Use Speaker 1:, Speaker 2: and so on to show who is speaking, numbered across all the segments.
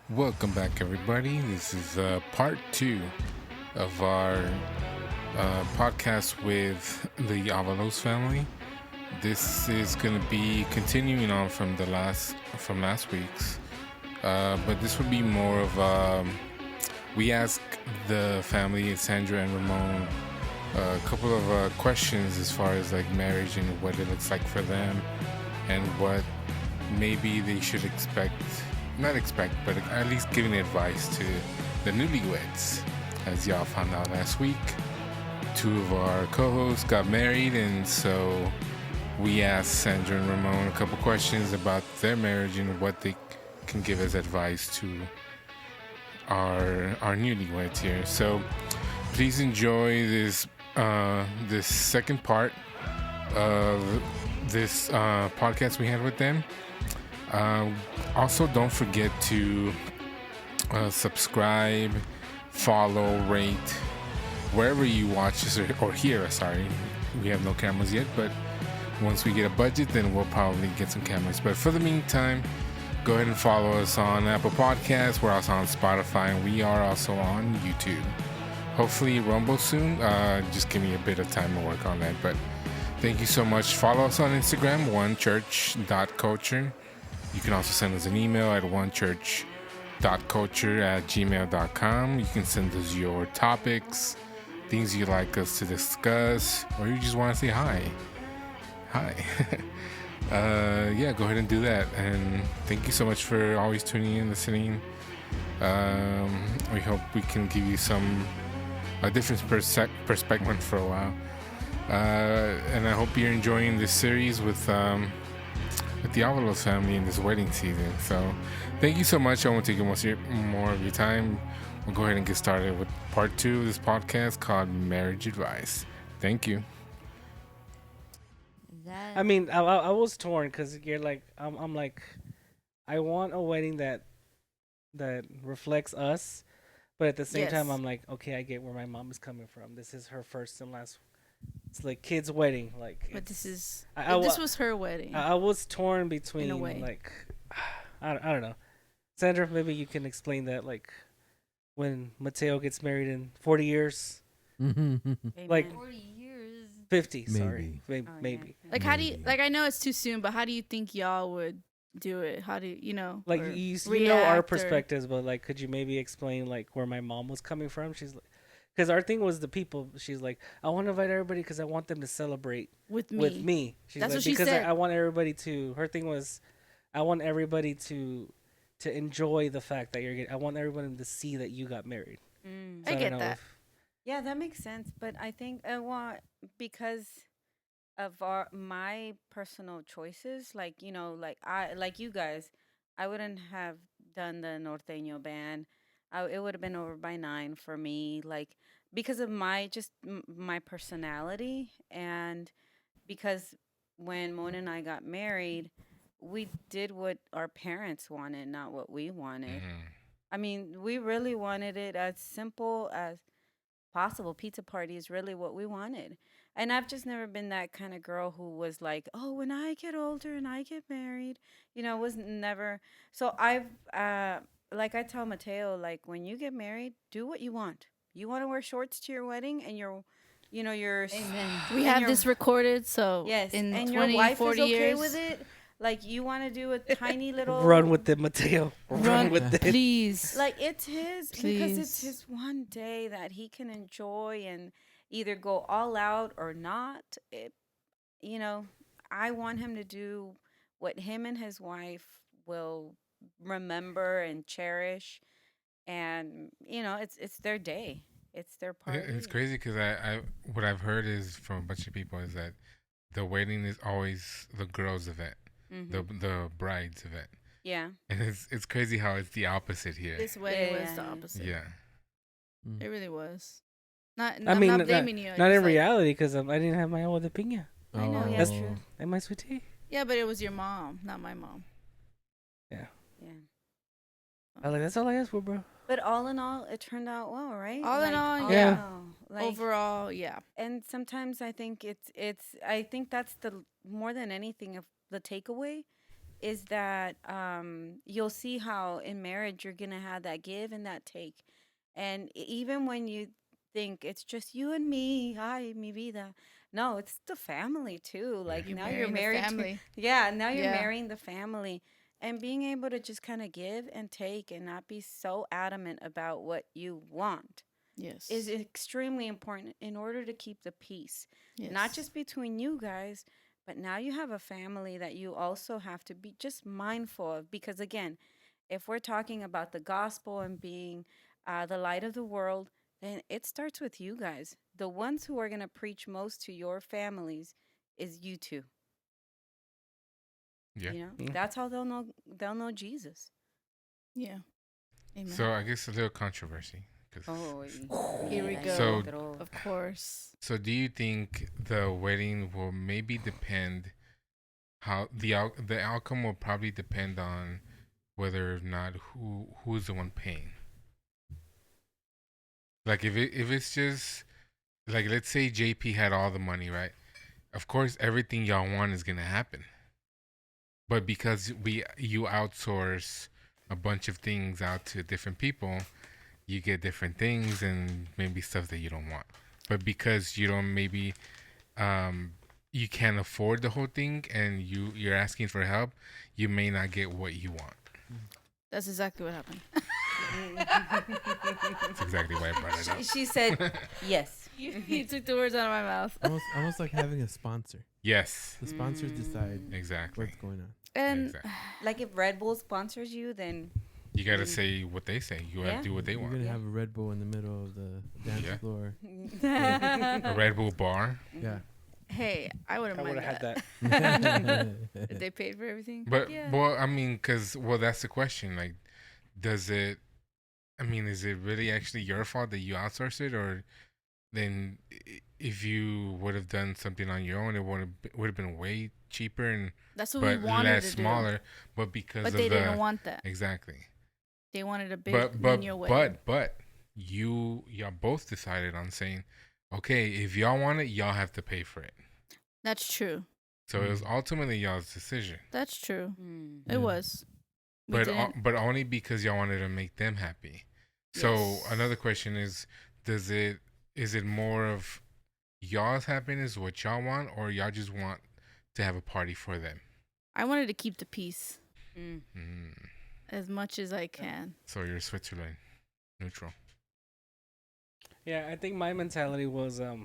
Speaker 1: Welcome back, everybody. This is part two of our podcast with the Avalos family. This is going to be continuing on from last week's, but this would be more of we ask the family, Sandra and Ramon, a couple of questions as far as like marriage and what it looks like for them, and what maybe they should not expect, but at least giving advice to the newlyweds. As y'all found out last week, two of our co-hosts got married, and so we asked Sandra and Ramon a couple questions about their marriage and what they can give as advice to our newlyweds here. So please enjoy this second part of this podcast we had with them. Also, don't forget to subscribe, follow, rate wherever you watch us or hear us. Sorry, we have no cameras yet, but once we get a budget, then we'll probably get some cameras. But for the meantime, go ahead and follow us on Apple Podcasts. We're also on Spotify, and we are also on YouTube. Hopefully, Rumble soon. Just give me a bit of time to work on that. But thank you so much. Follow us on Instagram, onechurch.culture. You can also send us an email at onechurch.culture@gmail.com. You can send us your topics, things you'd like us to discuss, or you just want to say hi. Hi. Yeah, go ahead and do that. And thank you so much for always tuning in, listening. We hope we can give you a different perspective for a while. And I hope you're enjoying this series with the Avalos family in this wedding season. So thank you so much. I won't take more of your time. We'll go ahead and get started with part two of this podcast called Marriage Advice. Thank you.
Speaker 2: I mean, I was torn because you're like, I'm like, I want a wedding that reflects us, but at the same time, I'm like, okay, I get where my mom is coming from. This is her first and last. It's like kid's wedding, like.
Speaker 3: But this was her wedding.
Speaker 2: I was torn between
Speaker 3: in a way.
Speaker 2: like, I don't know. Sandra, maybe you can explain that, like, when Mateo gets married in 40 years, like
Speaker 3: 40 years,
Speaker 2: 50.
Speaker 4: Maybe.
Speaker 2: Sorry, maybe.
Speaker 3: Like, how do you like? I know it's too soon, but how do you think y'all would do it? How do
Speaker 2: Like,
Speaker 3: or
Speaker 2: you know
Speaker 3: react
Speaker 2: our
Speaker 3: or-
Speaker 2: perspectives, but like, could you maybe explain like where my mom was coming from? She's like, because our thing was the people. She's like, I want to invite everybody because I want them to celebrate
Speaker 3: with me?
Speaker 2: with me. She's
Speaker 3: That's
Speaker 2: like,
Speaker 3: what she
Speaker 2: because
Speaker 3: said.
Speaker 2: I want everybody to. Her thing was, I want everybody to enjoy the fact that you're getting. I want everyone to see that you got married. So
Speaker 3: I
Speaker 2: don't
Speaker 3: get
Speaker 2: know
Speaker 3: that.
Speaker 2: if-
Speaker 5: Yeah, that makes sense. But I think because of my personal choices, like like you guys, I wouldn't have done the norteño band. It would have been over by 9 for me, like because of my personality, and because when Mona and I got married, we did what our parents wanted, not what we wanted. I mean, we really wanted it as simple as possible. Pizza party is really what we wanted. And I've just never been that kind of girl who was like, oh, when I get older and I get married, was never. So like I tell Mateo, like, when you get married, do what you want. You want to wear shorts to your wedding and your
Speaker 3: Amen.
Speaker 5: and
Speaker 3: We have
Speaker 5: your-
Speaker 3: this recorded, so
Speaker 5: yes,
Speaker 3: in
Speaker 5: and
Speaker 3: 20,
Speaker 5: your wife
Speaker 3: 40
Speaker 5: is okay
Speaker 3: years,
Speaker 5: with it. Like, you want to do a tiny little
Speaker 2: Run with it, Mateo.
Speaker 3: Run
Speaker 2: with it.
Speaker 3: please.
Speaker 5: like, it's his because it's
Speaker 3: Please.
Speaker 5: his one day that he can enjoy and either go all out or not. I want him to do what him and his wife will remember and cherish, and it's their day, it's their party.
Speaker 1: It's crazy because I what I've heard is from a bunch of people is that the wedding is always the girl's event, the bride's event,
Speaker 5: Yeah.
Speaker 1: and it's crazy how it's the opposite here.
Speaker 3: This wedding
Speaker 5: Yeah,
Speaker 3: was the
Speaker 5: yeah.
Speaker 3: opposite.
Speaker 1: Yeah.
Speaker 3: It really was. Not.
Speaker 2: I
Speaker 3: I'm
Speaker 2: mean,
Speaker 3: not blaming you.
Speaker 2: not in
Speaker 3: It's like-
Speaker 2: reality, because I didn't have my agua de piña
Speaker 5: I know, yeah,
Speaker 2: That's
Speaker 5: true.
Speaker 2: and my sweet tea.
Speaker 3: Yeah, but it was your mom, not my mom.
Speaker 5: Yeah.
Speaker 2: I was like, that's all I asked for, bro.
Speaker 5: But all in all, it turned out well, right?
Speaker 3: All in all,
Speaker 2: yeah.
Speaker 5: in all, like,
Speaker 3: Overall, yeah.
Speaker 5: and sometimes I think I think that's the more than anything of the takeaway is that you'll see how in marriage you're gonna have that give and that take, and even when you think it's just you and me, ay, mi vida. No, it's the family too.
Speaker 1: Yeah.
Speaker 5: Like
Speaker 3: You're
Speaker 5: now you're
Speaker 3: marrying the
Speaker 5: married to,
Speaker 3: family.
Speaker 5: yeah, now you're
Speaker 3: Yeah.
Speaker 5: marrying the family. And being able to just kind of give and take and not be so adamant about what you want
Speaker 3: Yes.
Speaker 5: is extremely important in order to keep the peace.
Speaker 3: Yes.
Speaker 5: Not just between you guys, but now you have a family that you also have to be just mindful of. Because again, if we're talking about the gospel and being the light of the world, then it starts with you guys. The ones who are going to preach most to your families is you two.
Speaker 1: Yeah.
Speaker 5: You know,
Speaker 2: Yeah.
Speaker 5: that's how they'll know Jesus.
Speaker 3: Yeah. Amen.
Speaker 1: So I guess a little controversy. 'Cause-
Speaker 5: Oh,
Speaker 3: Here we
Speaker 5: mira,
Speaker 3: go.
Speaker 1: So-
Speaker 5: pero-
Speaker 3: Of course.
Speaker 1: So do you think the wedding will maybe depend how the outcome will probably depend on whether or not who's the one paying? Like if it's just like, let's say JP had all the money, right? Of course everything y'all want is gonna happen. But because you outsource a bunch of things out to different people, you get different things and maybe stuff that you don't want. But because you don't maybe you can't afford the whole thing and you're asking for help, you may not get what you want.
Speaker 3: That's exactly what happened.
Speaker 1: That's exactly why I brought it up.
Speaker 5: She said yes.
Speaker 3: You took the words out of my mouth.
Speaker 4: Almost like having a sponsor.
Speaker 1: Yes,
Speaker 4: The sponsors decide
Speaker 1: exactly.
Speaker 4: what's going on.
Speaker 3: And
Speaker 1: Exactly.
Speaker 5: Like if Red Bull sponsors you, then
Speaker 1: You gotta say what they say. You gotta
Speaker 5: Yeah.
Speaker 1: do what they
Speaker 4: You're
Speaker 1: want.
Speaker 4: gonna have a Red Bull in the middle of the dance
Speaker 1: Yeah.
Speaker 4: floor.
Speaker 1: A Red Bull bar.
Speaker 4: Yeah.
Speaker 3: hey, I wouldn't
Speaker 2: I would
Speaker 3: mind
Speaker 2: have had
Speaker 3: that.
Speaker 2: that.
Speaker 3: If they paid for everything.
Speaker 1: But
Speaker 3: yeah.
Speaker 1: well, I mean, that's the question. Like, does it? I mean, is it really actually your fault that you outsourced it, or then if you would have done something on your own, it would have been way cheaper and
Speaker 3: That's what
Speaker 1: but
Speaker 3: we wanted
Speaker 1: less
Speaker 3: to do.
Speaker 1: smaller. But because
Speaker 3: But
Speaker 1: of
Speaker 3: they
Speaker 1: the
Speaker 3: didn't want that.
Speaker 1: exactly.
Speaker 3: They wanted a big
Speaker 1: But
Speaker 3: menial wedding.
Speaker 1: but y'all both decided on saying, okay, if y'all want it, y'all have to pay for it.
Speaker 3: That's true.
Speaker 1: So it was ultimately y'all's decision.
Speaker 3: That's true.
Speaker 5: Mm.
Speaker 3: It was. We
Speaker 1: But
Speaker 3: didn't-
Speaker 1: but only because y'all wanted to make them happy. So
Speaker 3: Yes.
Speaker 1: another question is is it more of y'all's happiness, what y'all want, or y'all just want to have a party for them?
Speaker 3: I wanted to keep the peace
Speaker 5: Mm.
Speaker 3: as much as I can.
Speaker 1: So you're Switzerland neutral.
Speaker 2: Yeah, I think my mentality was, I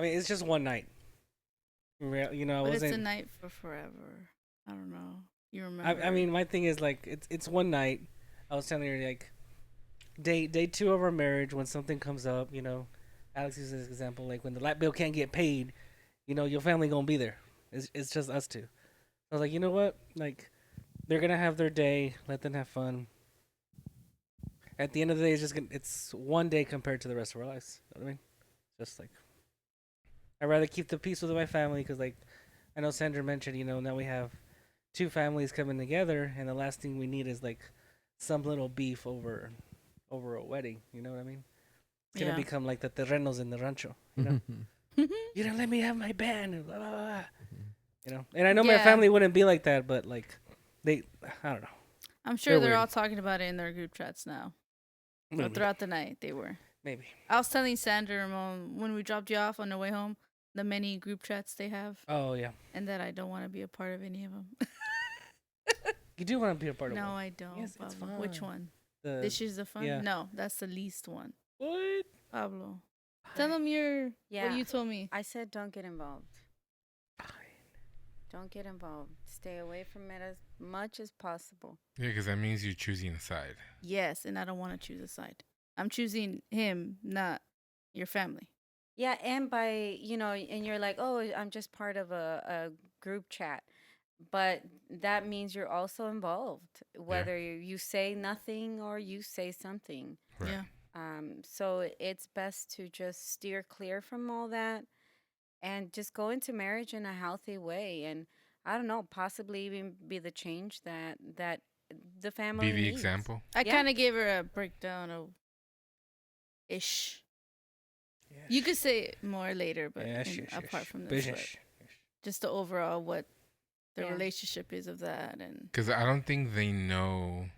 Speaker 2: mean, it's just one night. You know, I
Speaker 3: But it's a
Speaker 2: wasn't.
Speaker 3: night for forever. I don't know. You remember?
Speaker 2: I mean, my thing is like it's one night. I was telling her like, day 2 of our marriage, when something comes up, you know, Alex uses this example, like when the light bill can't get paid, you know, your family gonna be there. It's just us two. I was like, you know what, like, they're gonna have their day. Let them have fun. At the end of the day, it's one day compared to the rest of our lives. You know what I mean? Just like, I'd rather keep the peace with my family because, like, I know Sandra mentioned, you know, now we have 2 families coming together, and the last thing we need is like some little beef over a wedding. You know what I mean? It's gonna
Speaker 3: Yeah.
Speaker 2: become like the terrenos in the rancho. You know, you don't let me have my band. And blah, blah, blah. You know, and I know my
Speaker 3: Yeah.
Speaker 2: family wouldn't be like that, but like I don't know.
Speaker 3: I'm sure
Speaker 2: They're
Speaker 3: they're
Speaker 2: weird.
Speaker 3: all talking about it in their group chats now. Well,
Speaker 2: Maybe.
Speaker 3: throughout the night, they were.
Speaker 2: Maybe.
Speaker 3: I was telling Sandra and Mom when we dropped you off on the way home, the many group chats they have,
Speaker 2: Oh yeah,
Speaker 3: and that I don't want to be a part of any of them.
Speaker 2: you do want to be a part of
Speaker 3: No,
Speaker 2: one.
Speaker 3: I don't.
Speaker 2: Yes, it's
Speaker 3: Pablo. Which
Speaker 2: fun.
Speaker 3: one?
Speaker 2: The,
Speaker 3: This is the fun?
Speaker 2: yeah.
Speaker 3: No, that's the least one.
Speaker 2: what?
Speaker 3: Pablo. Tell them what
Speaker 5: Yeah.
Speaker 3: you told me.
Speaker 5: I said don't get involved. Don't get involved. Stay away from it as much as possible.
Speaker 1: Yeah, because that means you're choosing a side.
Speaker 3: Yes, and I don't want to choose a side. I'm choosing him, not your family.
Speaker 5: Yeah, and by, and you're like, oh, I'm just part of a group chat. But that means you're also involved, whether you say nothing or you say something.
Speaker 1: Right.
Speaker 3: Yeah.
Speaker 5: So it's best to just steer clear from all that and just go into marriage in a healthy way. And I don't know, possibly even be the change that the family
Speaker 1: Be the
Speaker 5: needs.
Speaker 1: example.
Speaker 3: I
Speaker 5: Yeah.
Speaker 3: kind of gave her a breakdown of ish. You could say it more later, but apart from this, but
Speaker 2: business.
Speaker 3: just the overall what the
Speaker 5: Yeah.
Speaker 3: relationship is of that, and
Speaker 1: Because I don't think they know.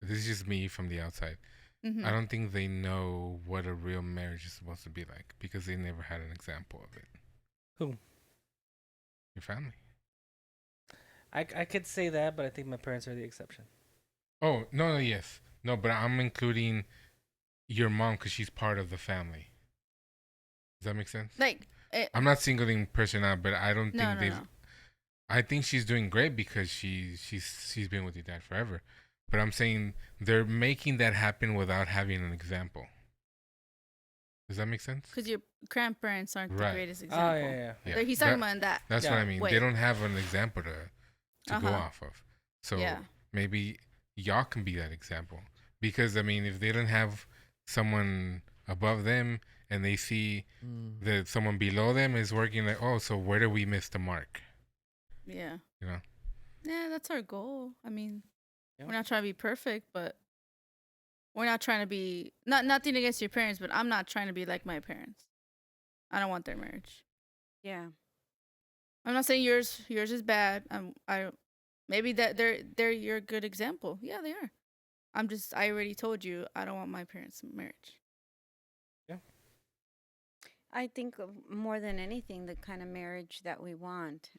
Speaker 1: This is just me from the outside.
Speaker 3: Mhm.
Speaker 1: I don't think they know what a real marriage is supposed to be like because they never had an example of it.
Speaker 2: Who?
Speaker 1: Your family.
Speaker 2: I could say that, but I think my parents are the exception.
Speaker 1: Oh, no, yes. No, but I'm including your mom because she's part of the family. Does that make sense?
Speaker 3: like
Speaker 1: I'm not singling person out, but I don't
Speaker 3: no,
Speaker 1: think
Speaker 3: no,
Speaker 1: they've.
Speaker 3: no.
Speaker 1: I think she's doing great because she's been with your dad forever. But I'm saying they're making that happen without having an example. Does that make sense?
Speaker 3: Because your grandparents aren't
Speaker 1: Right.
Speaker 3: the greatest example.
Speaker 2: Oh yeah.
Speaker 1: Yeah.
Speaker 3: He's talking about in that.
Speaker 1: That's what
Speaker 2: Yeah.
Speaker 1: I mean.
Speaker 3: Wait.
Speaker 1: They don't have an example to go
Speaker 3: Uh-huh.
Speaker 1: off of. So
Speaker 3: Yeah.
Speaker 1: maybe y'all can be that example. Because I mean, if they don't have someone above them and they see that someone below them is working, like, oh, so where do we miss the mark?
Speaker 3: Yeah.
Speaker 1: You know?
Speaker 3: Yeah, that's our goal. I mean,
Speaker 2: Yeah.
Speaker 3: we're not trying to be perfect, but we're not trying to be nothing against your parents, but I'm not trying to be like my parents. I don't want their marriage.
Speaker 5: Yeah.
Speaker 3: I'm not saying yours is bad. I maybe that they're your good example. Yeah, they are. I already told you I don't want my parents' marriage.
Speaker 5: I think more than anything, the kind of marriage that we want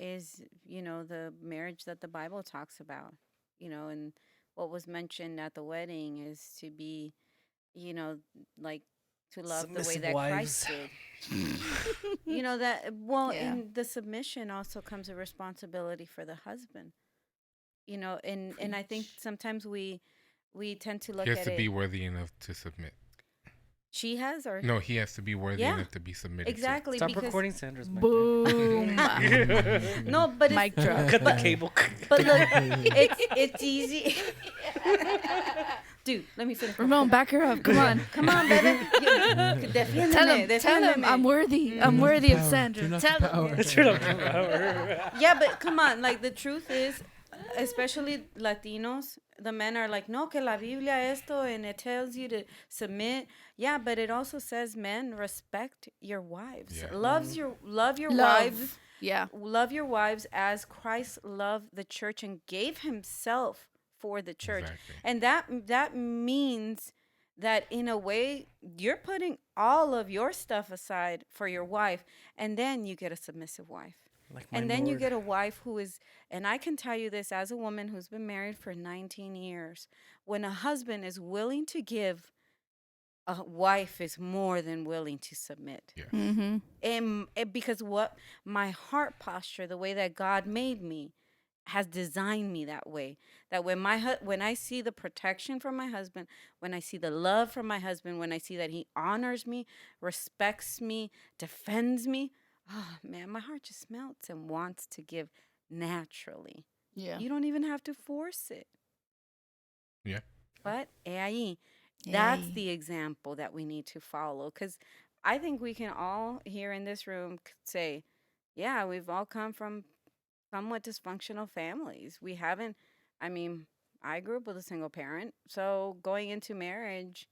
Speaker 5: is, the marriage that the Bible talks about, and what was mentioned at the wedding is to be, like to love the way
Speaker 2: Submissive
Speaker 5: that
Speaker 2: wives.
Speaker 5: Christ did.
Speaker 3: Yeah.
Speaker 5: in the submission also comes a responsibility for the husband, and I think
Speaker 3: Preach.
Speaker 5: sometimes we tend to look
Speaker 1: He has
Speaker 5: at
Speaker 1: to
Speaker 5: it.
Speaker 1: be worthy enough to submit.
Speaker 5: She has, or
Speaker 1: No, he has to be worthy
Speaker 5: Yeah.
Speaker 1: enough to be submitted
Speaker 5: exactly
Speaker 2: Stop
Speaker 5: because
Speaker 2: recording Sandra's mic.
Speaker 3: Boom.
Speaker 5: no, but it's,
Speaker 3: Mic drop.
Speaker 2: Cut the cable.
Speaker 5: but look, it's easy. Dude, let me finish.
Speaker 3: Ramon, back her up. Come on.
Speaker 5: Come on, baby.
Speaker 3: Tell him I'm worthy. I'm worthy of
Speaker 4: Power.
Speaker 3: Sandra.
Speaker 4: Turn off
Speaker 3: Tell
Speaker 4: the
Speaker 3: him.
Speaker 4: power.
Speaker 2: Turn up the power.
Speaker 5: Yeah, but come on. Like, the truth is, especially Latinos, the men are like, no, que la Biblia esto, and it tells you to submit. Yeah, but it also says, men, respect your wives.
Speaker 1: Yeah.
Speaker 5: Love your wives.
Speaker 3: Love. Yeah.
Speaker 5: Love your wives as Christ loved the church and gave himself for the church.
Speaker 1: Exactly.
Speaker 5: And that means that in a way you're putting all of your stuff aside for your wife, and then you get a submissive wife.
Speaker 2: Like my
Speaker 5: And then you
Speaker 2: Lord.
Speaker 5: get a wife who is, and I can tell you this as a woman who's been married for 19 years, when a husband is willing to give, a wife is more than willing to submit.
Speaker 1: Yes.
Speaker 3: Mm-hmm.
Speaker 5: And because what my heart posture, the way that God made me, has designed me that way. That when when I see the protection from my husband, when I see the love from my husband, when I see that he honors me, respects me, defends me, oh man, my heart just melts and wants to give naturally.
Speaker 3: Yeah.
Speaker 5: You don't even have to force it.
Speaker 1: Yeah.
Speaker 5: But ahí, that's
Speaker 3: Yay.
Speaker 5: the example that we need to follow. Because I think we can all here in this room say, yeah, we've all come from somewhat dysfunctional families. We haven't, I mean, I grew up with a single parent. So going into marriage,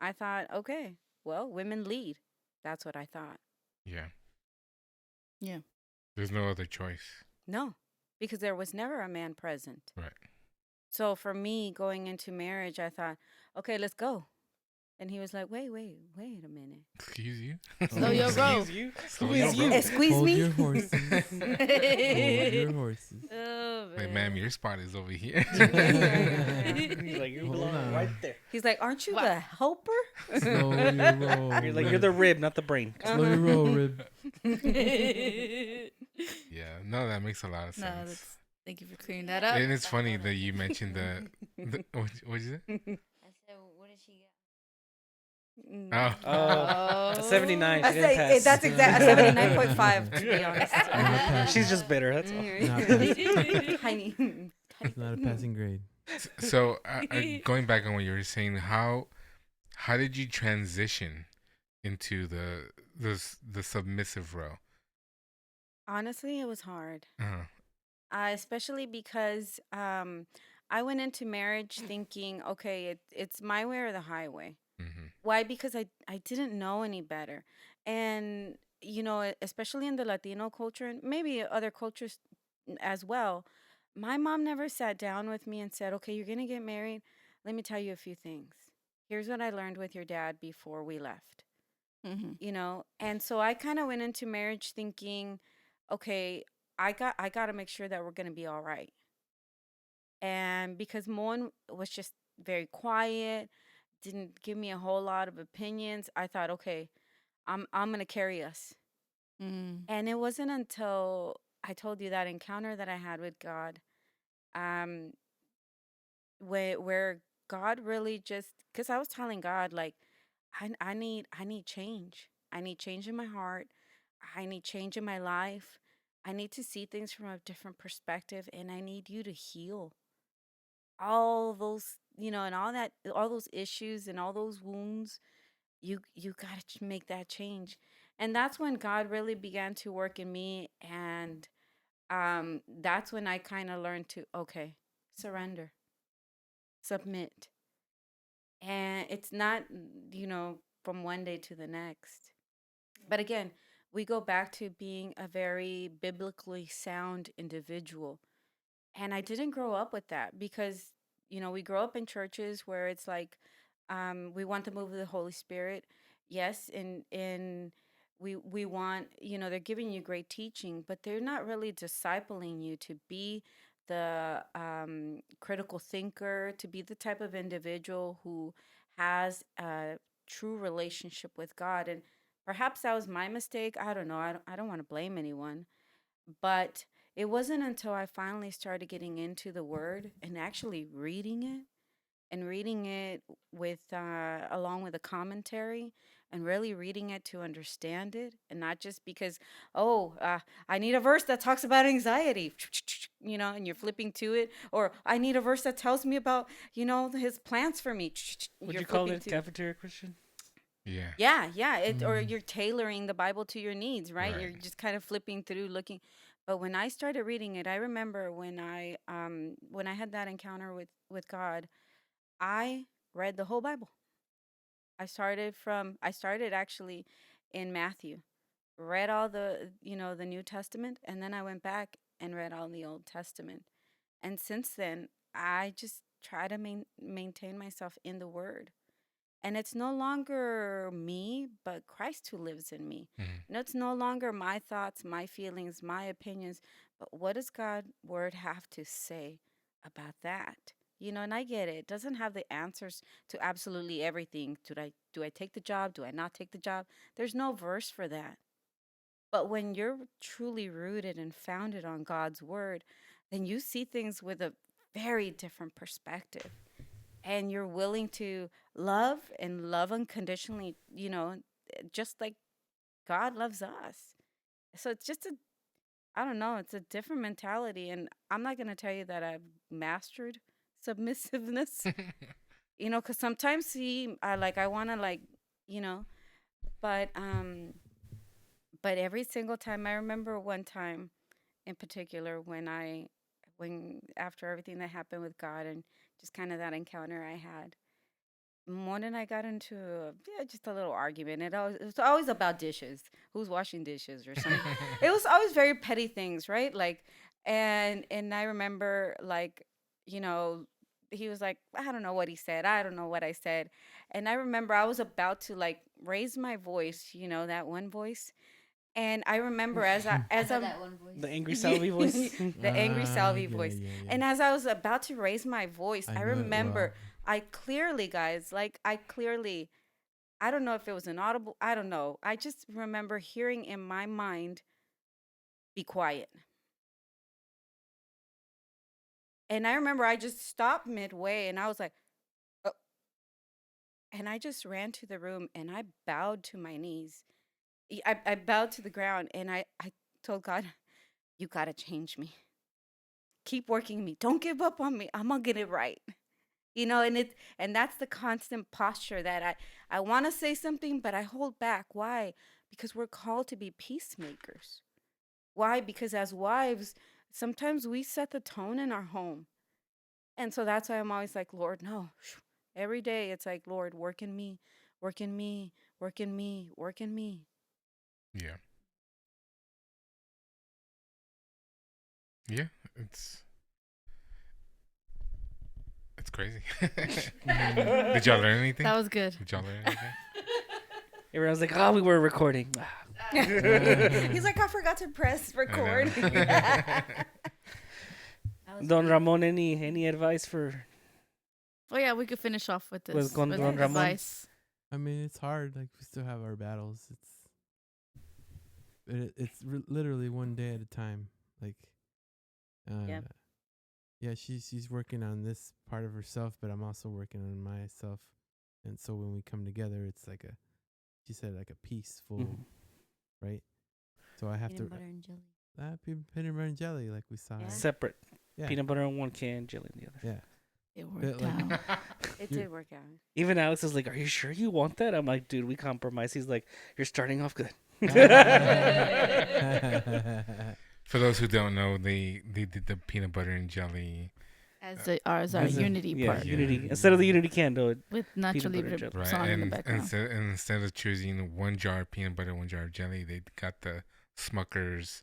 Speaker 5: I thought, okay, well, women lead. That's what I thought.
Speaker 1: Yeah.
Speaker 3: Yeah.
Speaker 1: There's no other choice.
Speaker 5: No, because there was never a man present.
Speaker 1: Right.
Speaker 5: So for me, going into marriage, I thought, okay, let's go. And he was like, wait a minute.
Speaker 1: Excuse you?
Speaker 3: Slow your roll.
Speaker 2: Excuse you?
Speaker 1: Slow
Speaker 2: Who
Speaker 1: your
Speaker 2: is
Speaker 1: roll.
Speaker 2: you?
Speaker 5: Squeeze
Speaker 4: Hold
Speaker 5: me.
Speaker 4: your horses. Hold your horses.
Speaker 5: Oh,
Speaker 1: Like,
Speaker 5: man.
Speaker 1: ma'am, your spot is over here.
Speaker 2: He's like, you
Speaker 4: Hold
Speaker 2: belong
Speaker 4: on.
Speaker 2: right there.
Speaker 5: He's like, aren't you
Speaker 3: Wow.
Speaker 5: the helper?
Speaker 4: Slow your roll.
Speaker 2: You're like, you're the rib, not the brain.
Speaker 4: Slow your roll, rib.
Speaker 1: Yeah. No, that makes a lot of
Speaker 3: No,
Speaker 1: sense.
Speaker 3: that's thank you for clearing that up.
Speaker 1: And it's funny that you mentioned the what'd you say?
Speaker 5: I said, what did she get?
Speaker 1: Oh.
Speaker 2: Oh, a 79.
Speaker 5: I
Speaker 2: She didn't
Speaker 5: say,
Speaker 2: pass.
Speaker 5: that's exact 79.5, to be honest.
Speaker 2: She's just bitter. That's all.
Speaker 5: Tiny.
Speaker 4: It's not a passing grade.
Speaker 1: So going back on what you were saying, how did you transition into the submissive role?
Speaker 5: Honestly, it was hard.
Speaker 1: Uh-huh.
Speaker 5: Especially because I went into marriage thinking, okay, it's my way or the highway.
Speaker 1: Mm-hmm.
Speaker 5: Why? Because I didn't know any better. And especially in the Latino culture and maybe other cultures as well, my mom never sat down with me and said, okay, you're going to get married. Let me tell you a few things. Here's what I learned with your dad before we left,
Speaker 3: Mm-hmm.
Speaker 5: And so I kind of went into marriage thinking, okay, I got to make sure that we're going to be all right. And because Moen was just very quiet, didn't give me a whole lot of opinions, I thought, okay, I'm going to carry us.
Speaker 3: Mm.
Speaker 5: And it wasn't until I told you that encounter that I had with God, um, where God really just, because I was telling God like, I need change. I need change in my heart. I need change in my life. I need to see things from a different perspective, and I need you to heal all those, and all those issues and all those wounds. You got to make that change, and that's when God really began to work in me, and that's when I kind of learned to, okay, surrender, submit. And it's not, from one day to the next. But again, we go back to being a very biblically sound individual. And I didn't grow up with that because, we grow up in churches where it's like, we want the move of the Holy Spirit. Yes, and we want, they're giving you great teaching, but they're not really discipling you to be the critical thinker, to be the type of individual who has a true relationship with God. And perhaps that was my mistake. I don't know. I don't want to blame anyone, but it wasn't until I finally started getting into the word and actually reading it with along with a commentary, and really reading it to understand it, and not just because, I need a verse that talks about anxiety, and you're flipping to it, or I need a verse that tells me about, his plans for me.
Speaker 2: Would
Speaker 5: You're
Speaker 2: you call
Speaker 5: flipping
Speaker 2: it
Speaker 5: to.
Speaker 2: cafeteria Christian?
Speaker 1: Yeah.
Speaker 5: Yeah, or
Speaker 4: Mm.
Speaker 5: you're tailoring the Bible to your needs, right?
Speaker 1: Right.
Speaker 5: You're just kind of flipping through, looking. But when I started reading it, I remember when I had that encounter with God, I read the whole Bible. I started actually in Matthew, read all the New Testament, and then I went back and read all the Old Testament. And since then, I just try to maintain myself in the Word. And it's no longer me, but Christ who lives in me.
Speaker 1: Mhm.
Speaker 5: It's no longer my thoughts, my feelings, my opinions, but what does God's word have to say about that? And I get it. It doesn't have the answers to absolutely everything. Do I take the job? Do I not take the job? There's no verse for that. But when you're truly rooted and founded on God's word, then you see things with a very different perspective, and you're willing to love and love unconditionally, just like God loves us. So it's just I don't know, it's a different mentality. And I'm not going to tell you that I've mastered submissiveness, because sometimes I want to you know, but, every single time, I remember one time in particular when after everything that happened with God and just kind of that encounter I had, Mon and I got into just a little argument. It was always about dishes, who's washing dishes or something. It was always very petty things, right? Like, and I remember you know, he was like, I don't know what he said, I don't know what I said, and I remember I was about to raise my voice, that one voice, and I remember as I'm
Speaker 3: That one voice.
Speaker 2: The angry Salvi voice.
Speaker 5: the angry Salvi
Speaker 4: Yeah,
Speaker 5: voice.
Speaker 4: yeah, yeah.
Speaker 5: And as I was about to raise my voice, I
Speaker 4: I know it well.
Speaker 5: remember I clearly, guys, I don't know if it was an audible, I don't know. I just remember hearing in my mind, be quiet. And I remember I just stopped midway and I was like, oh, and I just ran to the room and I bowed to my knees. I bowed to the ground and I told God, you got to change me. Keep working me. Don't give up on me. I'm going to get it right. And that's the constant posture that I want to say something, but I hold back. Why? Because we're called to be peacemakers. Why? Because as wives, sometimes we set the tone in our home. And so that's why I'm always like, Lord, no. Every day it's like, Lord, work in me, work in me, work in me, work in me.
Speaker 1: Yeah. Yeah, it's crazy.
Speaker 4: Mhm.
Speaker 1: Did y'all learn anything?
Speaker 3: That was good.
Speaker 1: Did y'all learn anything?
Speaker 2: Everyone's like, "Oh, we were recording."
Speaker 5: He's like, I forgot to press record.
Speaker 2: Don Ramon, any advice for?
Speaker 3: Oh yeah, we could finish off with this.
Speaker 2: With Don Ramon?
Speaker 3: advice.
Speaker 4: I mean, it's hard. Like we still have our battles. It's literally one day at a time. Like,
Speaker 5: Yep.
Speaker 4: yeah, she's working on this part of herself, but I'm also working on myself. And so when we come together, it's like she said, like a peaceful,
Speaker 2: Mhm.
Speaker 4: right? So I have
Speaker 5: Peanut
Speaker 4: to
Speaker 5: butter and jelly.
Speaker 4: peanut butter and jelly, like we saw.
Speaker 5: Yeah.
Speaker 2: Separate.
Speaker 4: Yeah,
Speaker 2: Peanut butter in one can, jelly in the other.
Speaker 4: yeah.
Speaker 3: It
Speaker 4: But,
Speaker 3: worked
Speaker 4: like-
Speaker 3: out.
Speaker 5: It
Speaker 4: You-
Speaker 5: did work out.
Speaker 2: Even Alex is like, "Are you sure you want that?" I'm like, "Dude, we compromise." He's like, "You're starting off good."
Speaker 1: For those who don't know, they did the peanut butter and jelly,
Speaker 3: As our
Speaker 4: This is-
Speaker 3: Unity
Speaker 2: Yeah,
Speaker 3: part
Speaker 2: Unity.
Speaker 1: Yeah.
Speaker 2: Instead of the Unity can, though.
Speaker 3: with Nacho
Speaker 2: butter
Speaker 3: Libre
Speaker 2: jelly.
Speaker 1: right?
Speaker 3: song in the
Speaker 1: And
Speaker 3: background.
Speaker 1: instead of choosing one jar of peanut butter, one jar of jelly, they got the Smucker's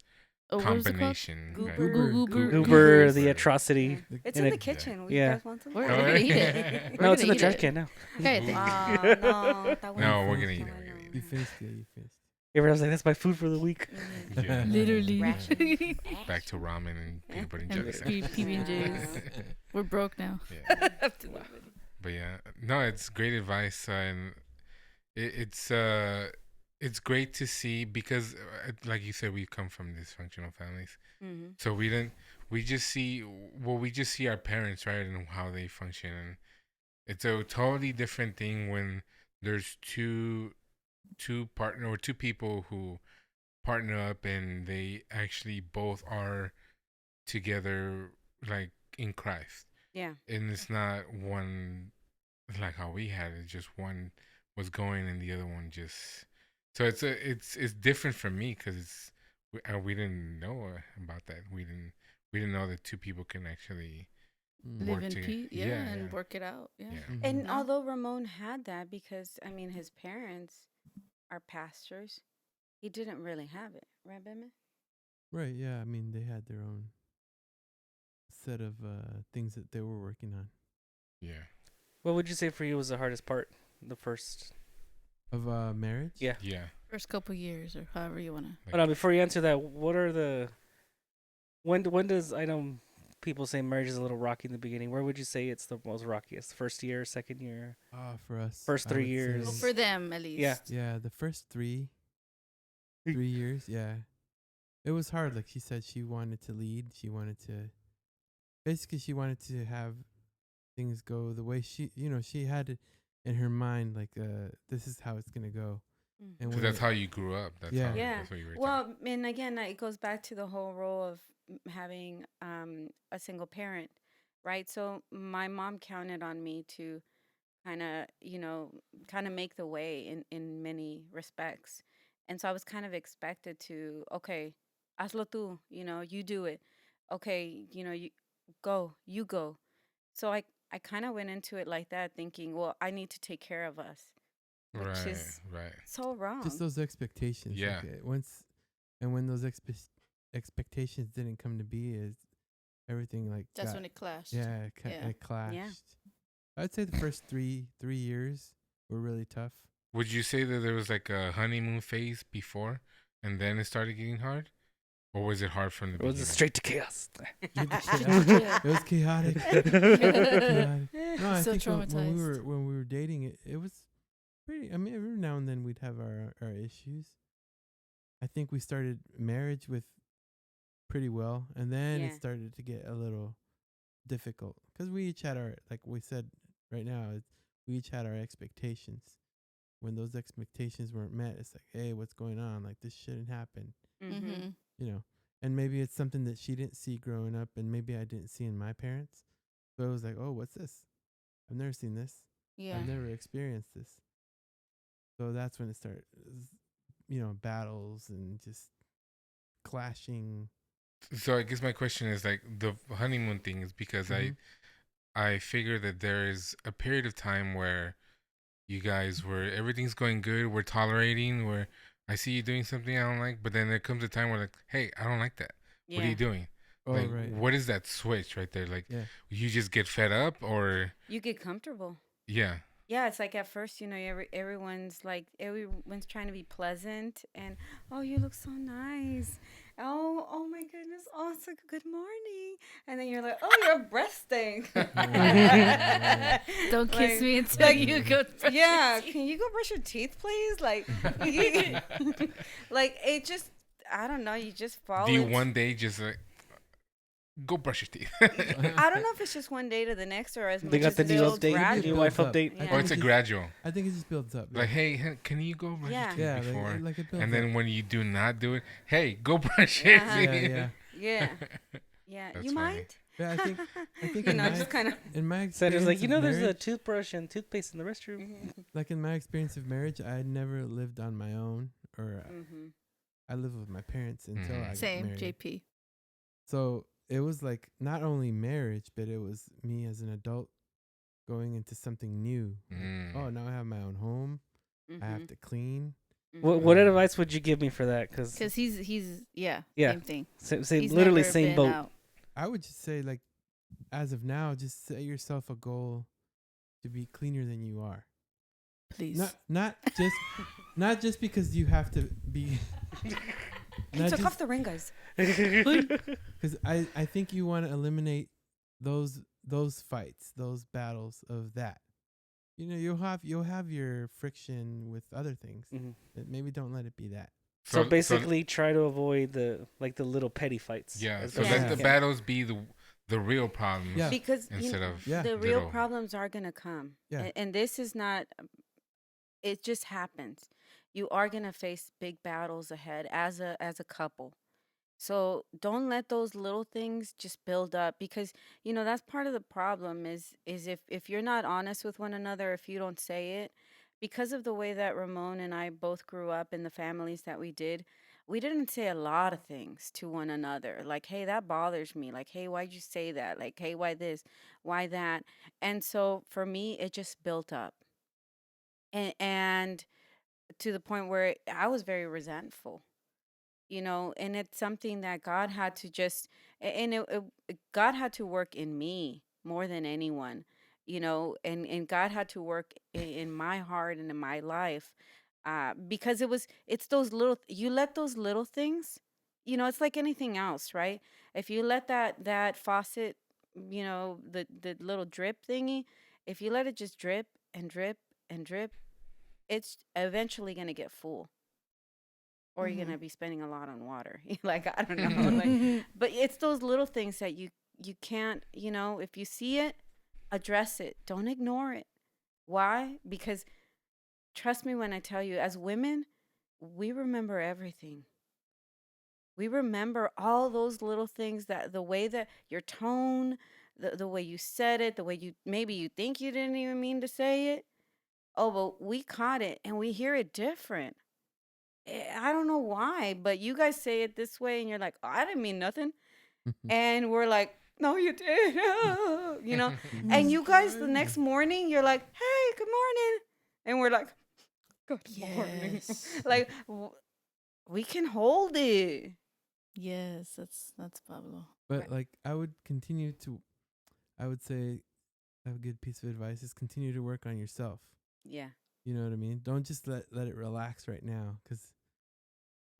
Speaker 3: Oh, what was it called?
Speaker 1: combination. right?
Speaker 5: Goober.
Speaker 3: Goober.
Speaker 2: Goober, the
Speaker 1: Goober.
Speaker 2: atrocity.
Speaker 5: Yeah. It's
Speaker 2: In
Speaker 5: in
Speaker 2: a-
Speaker 5: the kitchen.
Speaker 2: Yeah.
Speaker 5: You guys want some?
Speaker 3: We're
Speaker 1: Oh,
Speaker 3: gonna eat it.
Speaker 1: yeah.
Speaker 2: No, it's in the
Speaker 3: eat
Speaker 2: trash
Speaker 3: it.
Speaker 2: can now.
Speaker 3: Okay, thank you.
Speaker 5: No, that
Speaker 1: No,
Speaker 5: wasn't
Speaker 1: we're
Speaker 5: fun.
Speaker 1: gonna eat it.
Speaker 5: No,
Speaker 1: We're gonna
Speaker 5: no,
Speaker 1: eat
Speaker 4: You
Speaker 5: no.
Speaker 4: finished it. You finished.
Speaker 2: Everyone's like, "That's my food for the week."
Speaker 5: Mhm.
Speaker 1: Yeah.
Speaker 3: Literally.
Speaker 5: Ration.
Speaker 1: Back to ramen and peanut butter and
Speaker 3: And
Speaker 1: jelly.
Speaker 3: PB&J's. We're broke now.
Speaker 1: Yeah. But yeah, no, it's great advice, and it's great to see because, like you said, we come from dysfunctional families,
Speaker 5: Mhm.
Speaker 1: so we just see our parents, right, and how they function, and it's a totally different thing when there's two people who partner up and they actually both are together, like in Christ.
Speaker 5: Yeah.
Speaker 1: And it's not one like how we had it. Just one was going and the other one just. So it's different for me because we didn't know about that. We didn't know that two people can actually
Speaker 4: Mm.
Speaker 3: Live
Speaker 1: work
Speaker 3: in
Speaker 1: together.
Speaker 3: peace. Yeah, and work it out. Yeah.
Speaker 1: Yeah.
Speaker 4: Mhm.
Speaker 5: And
Speaker 3: No.
Speaker 5: although Ramon had that because, I mean, his parents are pastors, he didn't really have it. Right, Batman?
Speaker 4: Right. Yeah. I mean, they had their own set of things that they were working on.
Speaker 1: Yeah.
Speaker 2: What would you say for you was the hardest part? The first.
Speaker 4: Of marriage.
Speaker 2: Yeah.
Speaker 1: Yeah.
Speaker 3: First couple years or however you wanna.
Speaker 2: But no, before you answer that, what are the? When does I know people say marriage is a little rocky in the beginning? Where would you say it's the most rockiest? First year, second year?
Speaker 4: For us.
Speaker 2: First
Speaker 4: I
Speaker 2: 3
Speaker 4: would
Speaker 2: years.
Speaker 3: Well,
Speaker 4: say-
Speaker 3: for them at least.
Speaker 2: Yeah.
Speaker 4: Yeah, the first 3 years, yeah. It was hard. Like she said, she wanted to lead. She wanted to, basically, she wanted to have things go the way she had it in her mind, like, this is how it's going to go. And
Speaker 1: Because
Speaker 4: when
Speaker 1: that's
Speaker 4: it-
Speaker 1: how you grew up. That's
Speaker 4: Yeah.
Speaker 1: how.
Speaker 5: Yeah.
Speaker 1: That's what you were.
Speaker 5: Well, and again, it goes back to the whole role of having a single parent, right? So my mom counted on me to kind of make the way in many respects. And so I was kind of expected to, okay, hazlo tú, you do it. Okay, you go. So I kind of went into it like that, thinking, well, I need to take care of us, which
Speaker 1: Right.
Speaker 5: is
Speaker 1: Right.
Speaker 5: so wrong.
Speaker 4: just those expectations.
Speaker 1: Yeah.
Speaker 4: Like, when those expectations didn't come to be, is everything like
Speaker 3: That's
Speaker 4: got-
Speaker 3: when it clashed.
Speaker 4: yeah,
Speaker 3: Yeah.
Speaker 4: it clashed. I'd say the first three years were really tough.
Speaker 1: Would you say that there was like a honeymoon phase before, and then it started getting hard, or was it hard from the
Speaker 2: Or was
Speaker 1: beginning?
Speaker 2: it straight to chaos?
Speaker 4: It was chaotic. Chaotic. No, I
Speaker 3: So
Speaker 4: think when
Speaker 3: traumatized.
Speaker 4: we were dating, it was pretty. I mean, every now and then we'd have our issues. I think we started marriage with pretty well, and then it
Speaker 5: Yeah.
Speaker 4: started to get a little difficult because we each had our, like we said right now, we each had our expectations. When those expectations weren't met, it's like, hey, what's going on? Like, this shouldn't happen,
Speaker 3: Mm-hmm.
Speaker 4: And maybe it's something that she didn't see growing up, and maybe I didn't see in my parents. So it was like, oh, what's this? I've never seen this.
Speaker 3: Yeah.
Speaker 4: I've never experienced this. So that's when it started, battles and just clashing.
Speaker 1: So I guess my question is like the honeymoon thing is because
Speaker 4: Mhm.
Speaker 1: I figure that there is a period of time where you guys were everything's going good, we're tolerating, where I see you doing something I don't like, but then there comes a time where like, hey, I don't like that. What are you doing?
Speaker 4: Oh,
Speaker 1: Like,
Speaker 4: right.
Speaker 1: what is that switch right there? Like,
Speaker 4: Yeah.
Speaker 1: you just get fed up, or
Speaker 5: You get comfortable.
Speaker 1: yeah,
Speaker 5: Yeah, it's like at first, everyone's trying to be pleasant and oh, you look so nice. Oh my goodness, oh, it's like good morning. And then you're like, oh, your breath stink.
Speaker 3: Don't kiss
Speaker 5: Like-
Speaker 3: me until you go. brush your
Speaker 5: Yeah,
Speaker 3: teeth.
Speaker 5: can you go brush your teeth, please? Like, like it just, I don't know. You just fall.
Speaker 1: do you
Speaker 5: into-
Speaker 1: one day just like go brush your teeth?
Speaker 5: I don't know if it's just one day to the next or as
Speaker 2: They
Speaker 5: much
Speaker 2: got
Speaker 5: as
Speaker 2: the
Speaker 5: it
Speaker 2: new
Speaker 5: builds
Speaker 2: update,
Speaker 5: gradually.
Speaker 2: new wife
Speaker 4: builds up.
Speaker 2: update.
Speaker 5: Yeah.
Speaker 1: Or it's a gradual.
Speaker 4: I think it just builds up.
Speaker 1: Like, hey, can you go brush
Speaker 5: Yeah.
Speaker 1: your teeth
Speaker 4: yeah,
Speaker 1: before?
Speaker 4: like it builds
Speaker 1: And then
Speaker 4: up.
Speaker 1: when you do not do it, hey, go brush your
Speaker 5: Uh-huh.
Speaker 1: teeth.
Speaker 4: Yeah.
Speaker 5: Yeah, yeah.
Speaker 1: That's
Speaker 5: You
Speaker 1: funny.
Speaker 5: mind?
Speaker 4: Yeah, I think
Speaker 5: You
Speaker 4: in
Speaker 5: know,
Speaker 4: my,
Speaker 5: just kind of.
Speaker 4: in my
Speaker 2: Said
Speaker 4: experience
Speaker 2: it's like,
Speaker 4: of
Speaker 2: there's a
Speaker 4: marriage,
Speaker 2: toothbrush and toothpaste in the restroom.
Speaker 4: like in my experience of marriage, I never lived on my own, or I lived with my parents until I got
Speaker 3: Same,
Speaker 4: married.
Speaker 3: JP.
Speaker 4: So it was like not only marriage, but it was me as an adult going into something new. Like,
Speaker 1: Mm.
Speaker 4: oh, now I have my own home. I have to clean.
Speaker 2: What advice would you give me for that? Because
Speaker 3: Because he's
Speaker 2: Yeah.
Speaker 3: same thing. He's
Speaker 2: literally
Speaker 3: never
Speaker 2: same
Speaker 3: been
Speaker 2: boat.
Speaker 3: out.
Speaker 4: I would just say, like, as of now, just set yourself a goal to be cleaner than you are.
Speaker 3: Please.
Speaker 4: Not just because you have to be.
Speaker 5: He
Speaker 4: not
Speaker 5: took
Speaker 4: just
Speaker 5: off the ring, guys.
Speaker 4: because I think you want to eliminate those fights, those battles of that. You know, you'll have your friction with other things,
Speaker 2: Mhm.
Speaker 4: but maybe don't let it be that.
Speaker 2: So basically, try to avoid the little petty fights.
Speaker 1: yeah.
Speaker 2: as
Speaker 1: So
Speaker 2: best
Speaker 5: Yeah.
Speaker 2: as
Speaker 1: let
Speaker 2: you
Speaker 1: the
Speaker 2: can.
Speaker 1: battles be the real problems
Speaker 4: Yeah.
Speaker 5: Because
Speaker 1: instead of
Speaker 4: Yeah.
Speaker 5: the real
Speaker 1: little.
Speaker 5: problems are gonna come.
Speaker 4: Yeah.
Speaker 5: And this is not. It just happens. You are gonna face big battles ahead as a couple. So don't let those little things just build up because that's part of the problem is if you're not honest with one another, if you don't say it, because of the way that Ramon and I both grew up in the families that we didn't say a lot of things to one another. Like, hey, that bothers me. Like, hey, why'd you say that? Like, hey, why this? Why that? And so for me, it just built up. And to the point where I was very resentful. And it's something that God had to just, and God had to work in me more than anyone, and God had to work in my heart and in my life, because it's those you let those little things, it's like anything else, right? If you let that faucet, the little drip thingy, if you let it just drip and drip and drip, it's eventually going to get full or you're gonna be spending a lot on water. Like, I don't know. Like, but it's those little things that you can't, if you see it, address it. Don't ignore it. Why? Because trust me when I tell you, as women, we remember everything. We remember all those little things, that the way that your tone, the way you said it, the way maybe you think you didn't even mean to say it. Oh, but we caught it and we hear it different. I don't know why, but you guys say it this way and you're like, oh, I didn't mean nothing. And we're like, no, you did. And you guys the next morning, you're like, hey, good morning. And we're like, good morning.
Speaker 3: Yes.
Speaker 5: Like, we can hold it.
Speaker 3: Yes, that's Pablo.
Speaker 4: But like I would say a good piece of advice is continue to work on yourself.
Speaker 5: Yeah.
Speaker 4: You know what I mean? Don't just let it relax right now, because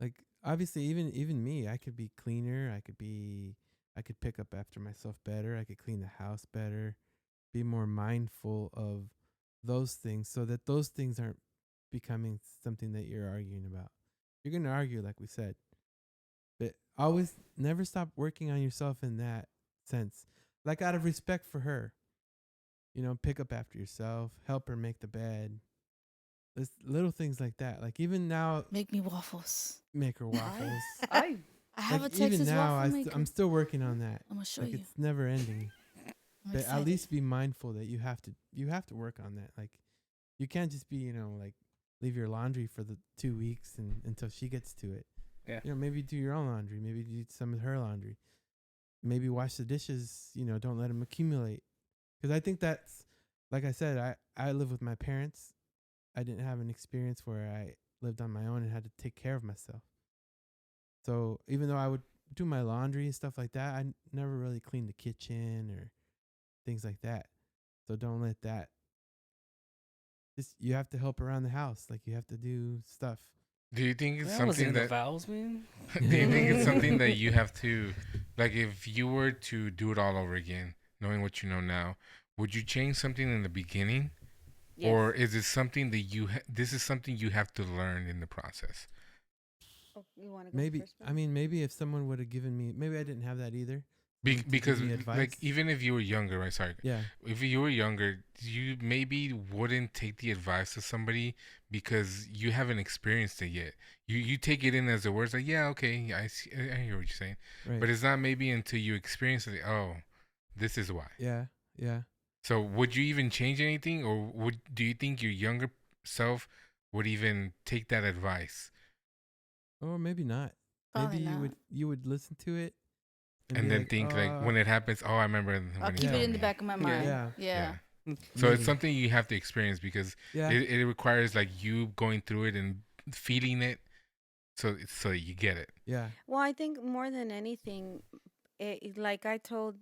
Speaker 4: like obviously even me, I could be cleaner, I could pick up after myself better, I could clean the house better, be more mindful of those things so that those things aren't becoming something that you're arguing about. You're going to argue, like we said, but always never stop working on yourself in that sense. Like out of respect for her, pick up after yourself, help her make the bed. There's little things like that. Like even now,
Speaker 3: Make me waffles.
Speaker 4: make her waffles.
Speaker 5: I
Speaker 3: I have
Speaker 4: Like,
Speaker 3: a Texas
Speaker 4: even now,
Speaker 3: waffle maker.
Speaker 4: I'm still working on that.
Speaker 3: I'm gonna show
Speaker 4: Like
Speaker 3: you.
Speaker 4: it's never ending.
Speaker 3: I'm
Speaker 4: But
Speaker 3: excited.
Speaker 4: at least be mindful that you have to work on that. Like you can't just be, like leave your laundry for the 2 weeks and until she gets to it.
Speaker 2: Yeah.
Speaker 4: Maybe do your own laundry. Maybe do some of her laundry. Maybe wash the dishes. Don't let them accumulate. Because I think that's, like I said, I live with my parents. I didn't have an experience where I lived on my own and had to take care of myself. So even though I would do my laundry and stuff like that. I never really cleaned the kitchen or things like that. So don't let that. Just you have to help around the house. Like you have to do stuff.
Speaker 1: Do you think it's
Speaker 2: Man, I wasn't
Speaker 1: something
Speaker 2: in the
Speaker 1: that
Speaker 2: vows, man.
Speaker 1: do you think it's something that you have to, like, if you were to do it all over again, knowing what you know now, would you change something in the beginning,
Speaker 5: Yes.
Speaker 1: or is it something that this is something you have to learn in the process?
Speaker 5: Oh, you want to go
Speaker 4: Maybe
Speaker 5: first?
Speaker 4: I mean maybe if someone would have given me, maybe I didn't have that either. someone to give
Speaker 1: Because
Speaker 4: me
Speaker 1: like
Speaker 4: advice.
Speaker 1: even if you were younger, right? Sorry,
Speaker 4: Yeah.
Speaker 1: if you were younger, you maybe wouldn't take the advice of somebody because you haven't experienced it yet. You take it in as a words like, yeah, okay, I see, I hear what you're saying,
Speaker 4: Right.
Speaker 1: but it's not maybe until you experience it. Oh, this is why.
Speaker 4: Yeah. Yeah.
Speaker 1: So would you even change anything, or do you think your younger self would even take that advice
Speaker 4: Or maybe not.
Speaker 3: Probably
Speaker 4: Maybe
Speaker 3: not.
Speaker 4: you would listen to it
Speaker 1: and
Speaker 4: be
Speaker 1: then
Speaker 4: like,
Speaker 1: think like when it happens, oh, I remember
Speaker 3: I'll
Speaker 1: when he
Speaker 3: keep it
Speaker 1: told
Speaker 3: in the
Speaker 1: me.
Speaker 3: back of my mind.
Speaker 4: Yeah.
Speaker 3: Yeah.
Speaker 1: So it's
Speaker 4: maybe.
Speaker 1: something you have to experience because
Speaker 4: Yeah.
Speaker 1: it requires like you going through it and feeling it, so you get it.
Speaker 4: Yeah.
Speaker 5: Well, I think more than anything, like I told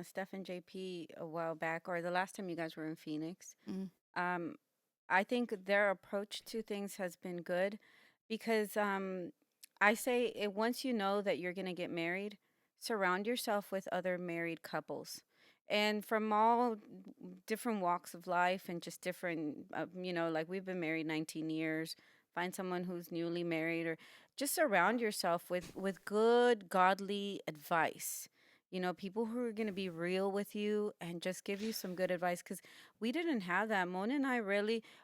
Speaker 5: Steph and JP a while back, or the last time you guys were in Phoenix.
Speaker 3: Mm.
Speaker 5: I think their approach to things has been good because I say once you know that you're going to get married, surround yourself with other married couples. And from all different walks of life and just different, like we've been married 19 years. Find someone who's newly married, or just surround yourself with good, godly advice. People who are going to be real with you and just give you some good advice. Because we didn't have that. Mona and I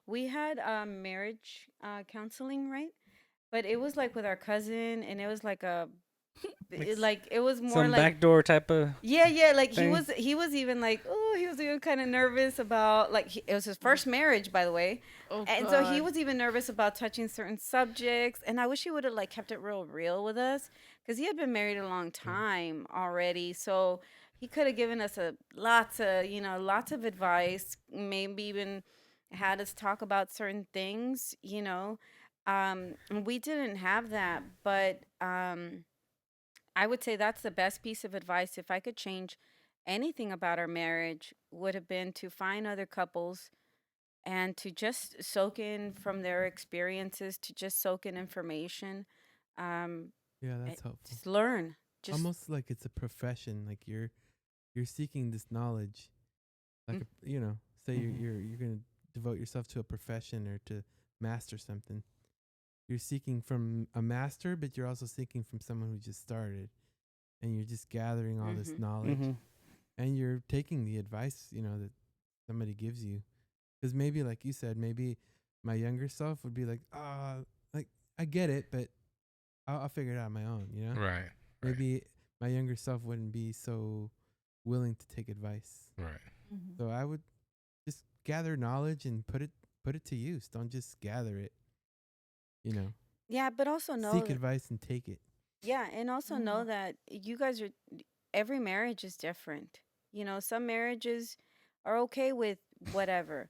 Speaker 5: we had marriage counseling, right? But it was like with our cousin, and it was like it was more
Speaker 2: Some
Speaker 5: like
Speaker 2: backdoor type of.
Speaker 5: yeah, like
Speaker 2: thing.
Speaker 5: he was even like, oh, he was even kind of nervous about like it was his first marriage, by the way.
Speaker 3: Oh,
Speaker 5: And
Speaker 3: God.
Speaker 5: so he was even nervous about touching certain subjects, and I wish he would have like kept it real with us because he had been married a long time already. So he could have given us lots of advice, maybe even had us talk about certain things. We didn't have that, but I would say that's the best piece of advice. If I could change anything about our marriage, would have been to find other couples and to just soak in from their experiences, to just soak in information.
Speaker 4: Yeah, that's helpful.
Speaker 5: Just learn. Just
Speaker 4: Almost like it's a profession. Like you're seeking this knowledge. Like say you're gonna devote yourself to a profession or to master something. You're seeking from a master, but you're also seeking from someone who just started, and you're just gathering all this knowledge, and you're taking the advice that somebody gives you. Because maybe, like you said, maybe my younger self would be like, like I get it, but I'll figure it out on my own.
Speaker 1: Right.
Speaker 4: Maybe my younger self wouldn't be so willing to take advice.
Speaker 1: Right.
Speaker 4: So I would just gather knowledge and put it to use. Don't just gather it.
Speaker 5: yeah, but also know
Speaker 4: Seek advice and take it.
Speaker 5: yeah, and also know that you guys are every marriage is different. Some marriages are okay with whatever.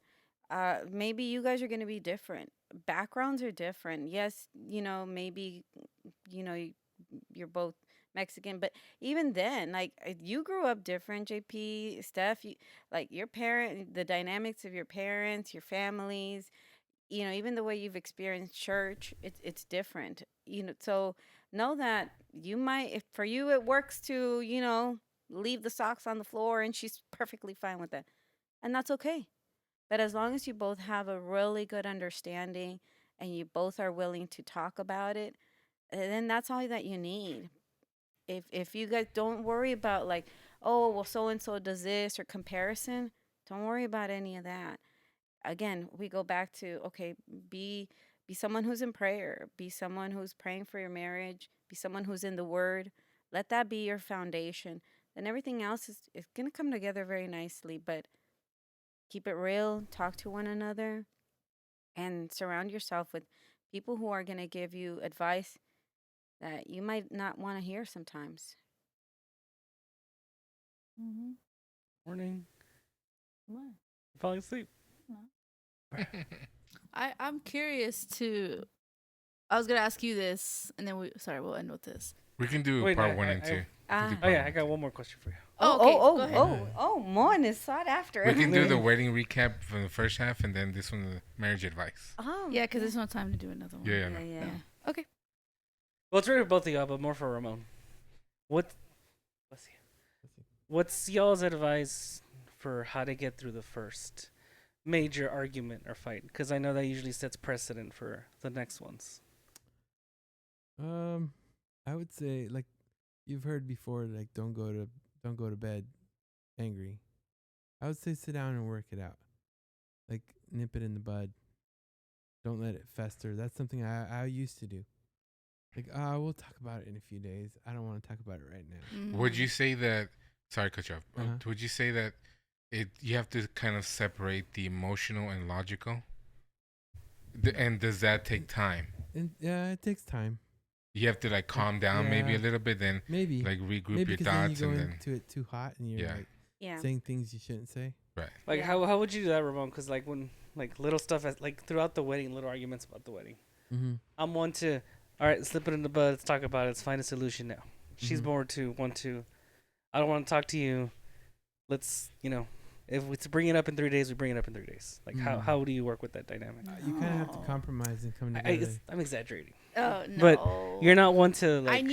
Speaker 5: Maybe you guys are going to be different. Backgrounds are different. Yes, maybe you're both Mexican, but even then, like you grew up different, JP, Steph, like the dynamics of your parents, your families, even the way you've experienced church, it's different. So know that you might, if for you it works to, leave the socks on the floor, and she's perfectly fine with that. And that's okay. But as long as you both have a really good understanding and you both are willing to talk about it, then that's all that you need. If you guys don't worry about like, oh, well, so and so does this or comparison, don't worry about any of that. Again, we go back to okay, be someone who's in prayer, be someone who's praying for your marriage, be someone who's in the word. Let that be your foundation. Then everything else is going to come together very nicely, but keep it real, talk to one another, and surround yourself with people who are going to give you advice that you might not want to hear sometimes.
Speaker 2: Morning. Falling asleep.
Speaker 3: I'm curious to. I was gonna ask you this, and then we'll end with this.
Speaker 1: We can do
Speaker 2: Wait,
Speaker 1: part 1 and 2.
Speaker 5: Ah.
Speaker 2: Oh yeah, I got one more question for you.
Speaker 3: Okay, go ahead.
Speaker 5: One is sought after.
Speaker 1: We can do the wedding recap from the first half, and then this one, the marriage advice.
Speaker 5: Oh,
Speaker 3: Yeah, because there's no time to do another one.
Speaker 1: Yeah, no.
Speaker 5: yeah.
Speaker 3: Okay.
Speaker 2: Well, it's really for both of y'all, but more for Ramon. Let's see. What's y'all's advice for how to get through the first major argument or fight? Because I know that usually sets precedent for the next ones.
Speaker 4: I would say, like you've heard before, like don't go to bed angry. I would say sit down and work it out. Like nip it in the bud. Don't let it fester. That's something I used to do. Like, we'll talk about it in a few days. I don't want to talk about it right now.
Speaker 3: Mm-hmm.
Speaker 1: Would you say that? Sorry, to cut you off.
Speaker 4: Uh-huh.
Speaker 1: Would you say that you have to kind of separate the emotional and logical? And does that take time?
Speaker 4: And yeah, it takes time.
Speaker 1: You have to like calm down maybe a little bit, then
Speaker 4: Maybe
Speaker 1: like regroup
Speaker 4: maybe
Speaker 1: your
Speaker 4: 'cause
Speaker 1: thoughts,
Speaker 4: then you
Speaker 1: and
Speaker 4: go
Speaker 1: then
Speaker 4: into it too hot, and you're like saying things you shouldn't say.
Speaker 1: right.
Speaker 2: Like how would you do that, Ramon? Because like when like little stuff like throughout the wedding, little arguments about the wedding.
Speaker 4: Mm-hmm.
Speaker 2: I'm one to, all right, slip it in the bud. Let's talk about it. Let's find a solution now. She's
Speaker 4: Mhm.
Speaker 2: more to one to, I don't want to talk to you. Let's if we bring it up in 3 days, we bring it up in 3 days. Like how do you work with that dynamic?
Speaker 4: You kind of have to compromise and come together.
Speaker 2: I'm exaggerating.
Speaker 3: Oh no.
Speaker 2: But you're not one to like.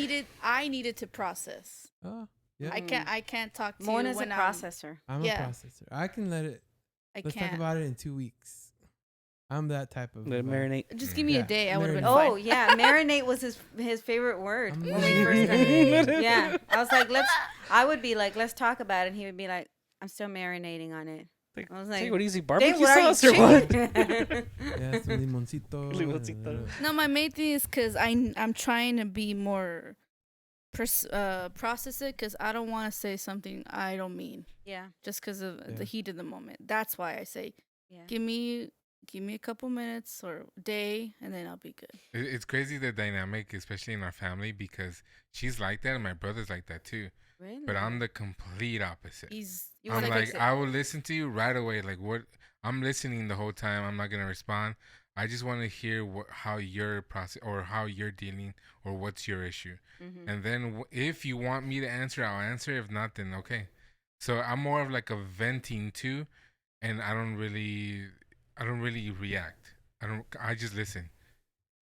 Speaker 3: I needed to process.
Speaker 4: Oh, yeah.
Speaker 3: I can't talk to
Speaker 5: Moon
Speaker 3: you
Speaker 5: is a
Speaker 3: when
Speaker 5: processor.
Speaker 4: I'm
Speaker 3: yeah.
Speaker 4: a processor. I can let it. Let's
Speaker 3: can't.
Speaker 4: talk about it in 2 weeks. I'm that type of.
Speaker 2: Let it marinate.
Speaker 3: Just give me a
Speaker 4: Yeah,
Speaker 3: day. I would have been
Speaker 4: marinate.
Speaker 3: fine.
Speaker 5: Oh yeah, marinate was his favorite word
Speaker 4: I'm
Speaker 5: when we first started.
Speaker 4: marinating.
Speaker 5: Yeah, I was like, I would be like, let's talk about it. And he would be like, I'm still marinating on it.
Speaker 2: Like,
Speaker 5: I was like,
Speaker 2: take what easy
Speaker 5: Dave,
Speaker 2: barbecue
Speaker 5: what are you,
Speaker 2: sauce or what?
Speaker 5: chicken?
Speaker 4: Yeah, some limoncito.
Speaker 2: Limoncito.
Speaker 3: No, my main thing is because I'm trying to be more process it because I don't want to say something I don't mean
Speaker 5: Yeah,
Speaker 3: just because of
Speaker 4: Yeah.
Speaker 3: the heat of the moment. That's why I say
Speaker 5: yeah.
Speaker 3: give me a couple minutes or day and then I'll be good.
Speaker 1: It's crazy the dynamic, especially in our family, because she's like that and my brother's like that too.
Speaker 5: Really?
Speaker 1: But I'm the complete opposite.
Speaker 5: You
Speaker 1: I'm
Speaker 5: wanna
Speaker 1: like,
Speaker 5: fix it.
Speaker 1: I will listen to you right away. Like what I'm listening the whole time. I'm not gonna respond. I just want to hear how you're process or how you're dealing or what's your issue.
Speaker 5: Mhm.
Speaker 1: And then if you want me to answer, I'll answer. If not, then okay. So I'm more of like a venting too, and I don't really react. I just listen.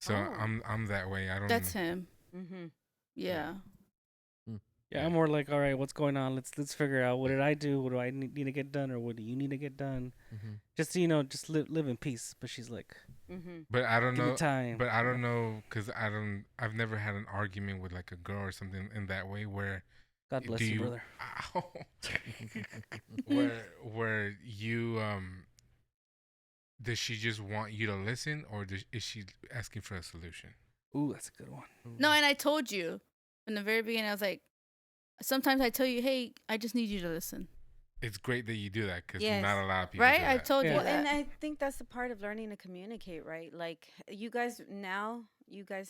Speaker 1: So
Speaker 5: Oh.
Speaker 1: I'm that way. I don't.
Speaker 3: That's him.
Speaker 5: Mhm.
Speaker 3: Yeah.
Speaker 2: Yeah, I'm more like, all right, what's going on? Let's figure out what did I do? What do I need to get done, or what do you need to get done?
Speaker 4: Mhm.
Speaker 2: Just just live in peace. But she's like,
Speaker 5: Mhm.
Speaker 1: But I don't
Speaker 2: give me
Speaker 1: know.
Speaker 2: time.
Speaker 1: But I don't know because I've never had an argument with like a girl or something in that way where.
Speaker 2: God bless you, brother.
Speaker 1: Ow. where you does she just want you to listen, or is she asking for a solution?
Speaker 2: Ooh, that's a good one.
Speaker 3: No, and I told you in the very beginning. I was like, sometimes I tell you, hey, I just need you to listen.
Speaker 1: It's great that you do that because
Speaker 5: Yes.
Speaker 1: not a lot of people
Speaker 3: Right?
Speaker 1: do
Speaker 3: I
Speaker 1: that.
Speaker 3: told
Speaker 2: Yeah.
Speaker 3: you
Speaker 5: Well,
Speaker 3: that.
Speaker 5: and I think that's the part of learning to communicate, right? Like you guys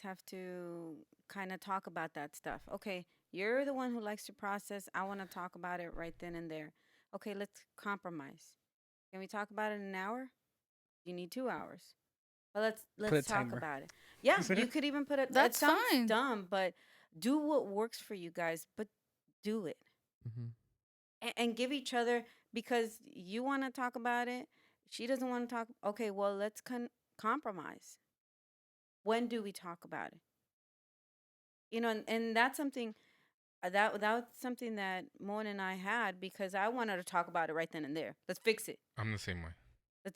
Speaker 5: have to kind of talk about that stuff. Okay, you're the one who likes to process. I want to talk about it right then and there. Okay, let's compromise. Can we talk about it in an hour? You need 2 hours. But
Speaker 2: Put a
Speaker 5: let's talk
Speaker 2: timer.
Speaker 5: about it. Yeah, you could even put it.
Speaker 3: That's
Speaker 5: That sounds
Speaker 3: fine.
Speaker 5: dumb, but do what works for you guys. But do it.
Speaker 4: Mhm.
Speaker 5: And give each other, because you want to talk about it, she doesn't want to talk. Okay, well, let's compromise. When do we talk about it? And that's something that's something that Moen and I had, because I wanted to talk about it right then and there. Let's fix it.
Speaker 1: I'm the same way.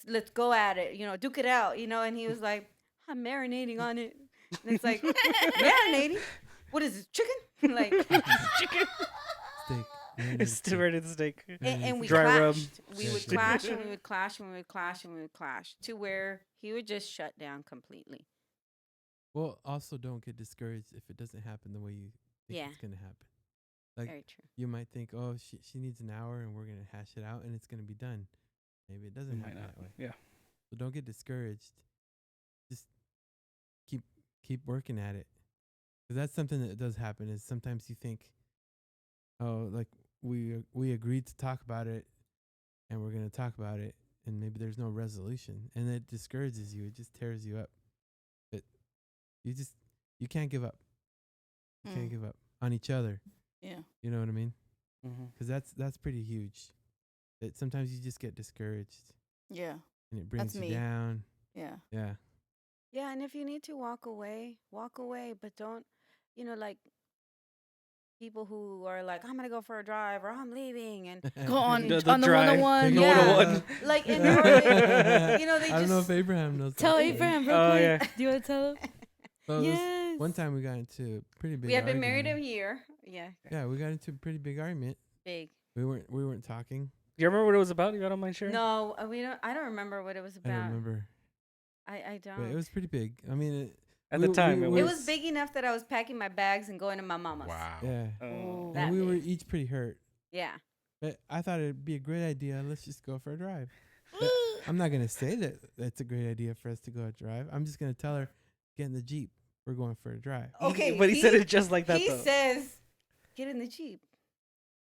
Speaker 5: Let's go at it. Duke it out. And he was like, I'm marinating on it. And it's like, marinating? What is this, chicken? Like,
Speaker 2: Chicken.
Speaker 4: Steak.
Speaker 2: It's still ready to steak.
Speaker 5: and we
Speaker 2: Dry rub.
Speaker 5: clashed. We
Speaker 4: Yeah,
Speaker 5: would
Speaker 4: dry
Speaker 5: clash
Speaker 4: rub.
Speaker 5: and we would clash and we would clash and we would clash, to where he would just shut down completely.
Speaker 4: Well, also don't get discouraged if it doesn't happen the way you think
Speaker 5: Yeah.
Speaker 4: it's gonna happen. Like
Speaker 5: Very true.
Speaker 4: you might think, oh, she needs an hour and we're gonna hash it out and it's gonna be done. Maybe it doesn't
Speaker 2: It might
Speaker 4: happen
Speaker 2: not.
Speaker 4: that way.
Speaker 2: Yeah.
Speaker 4: So don't get discouraged. Just keep working at it. 'Cause that's something that does happen. Is sometimes you think, oh, like we agreed to talk about it, and we're gonna talk about it, and maybe there's no resolution, and it discourages you. It just tears you up. But you can't give up. You can't give up. on each other.
Speaker 3: Yeah.
Speaker 4: You know what I mean?
Speaker 2: Mm-hmm.
Speaker 4: Because that's pretty huge. That sometimes you just get discouraged
Speaker 3: Yeah.
Speaker 4: and it brings
Speaker 3: That's
Speaker 4: you
Speaker 3: me.
Speaker 4: down.
Speaker 3: Yeah.
Speaker 4: Yeah.
Speaker 5: Yeah, and if you need to walk away, but don't, like people who are like, I'm gonna go for a drive or I'm leaving, and
Speaker 3: Go on
Speaker 2: The
Speaker 3: on the
Speaker 2: drive.
Speaker 3: 101.
Speaker 2: The
Speaker 5: Yeah.
Speaker 2: 101.
Speaker 5: like, and or they
Speaker 4: I don't know if
Speaker 5: just
Speaker 4: Abraham knows.
Speaker 3: Tell
Speaker 4: that.
Speaker 3: Abraham real
Speaker 2: Oh,
Speaker 3: quick.
Speaker 2: yeah.
Speaker 3: Do you want to tell him?
Speaker 4: So it was-
Speaker 3: Yes.
Speaker 4: one time we got into a pretty big.
Speaker 5: we had been married a
Speaker 4: argument.
Speaker 5: year. Yeah,
Speaker 4: Yeah, we got into a pretty big argument.
Speaker 5: big.
Speaker 4: We weren't talking.
Speaker 2: Do you remember what it was about? You don't mind sharing?
Speaker 5: No, we don't. I don't remember what it was
Speaker 4: I
Speaker 5: about.
Speaker 4: don't remember,
Speaker 5: I
Speaker 4: but
Speaker 5: don't.
Speaker 4: it was pretty big. I mean,
Speaker 2: At the time,
Speaker 5: It was big enough that I was packing my bags and going to my mama's.
Speaker 1: Wow.
Speaker 4: Yeah,
Speaker 2: Oh.
Speaker 5: That
Speaker 4: and we were
Speaker 5: big.
Speaker 4: each pretty hurt.
Speaker 5: Yeah.
Speaker 4: But I thought it'd be a great idea. Let's just go for a drive. But I'm not gonna say that it's a great idea for us to go a drive. I'm just gonna tell her, get in the Jeep. We're going for a drive.
Speaker 5: Okay,
Speaker 2: But he said it just like that,
Speaker 5: He
Speaker 2: though.
Speaker 5: says, "Get in the Jeep."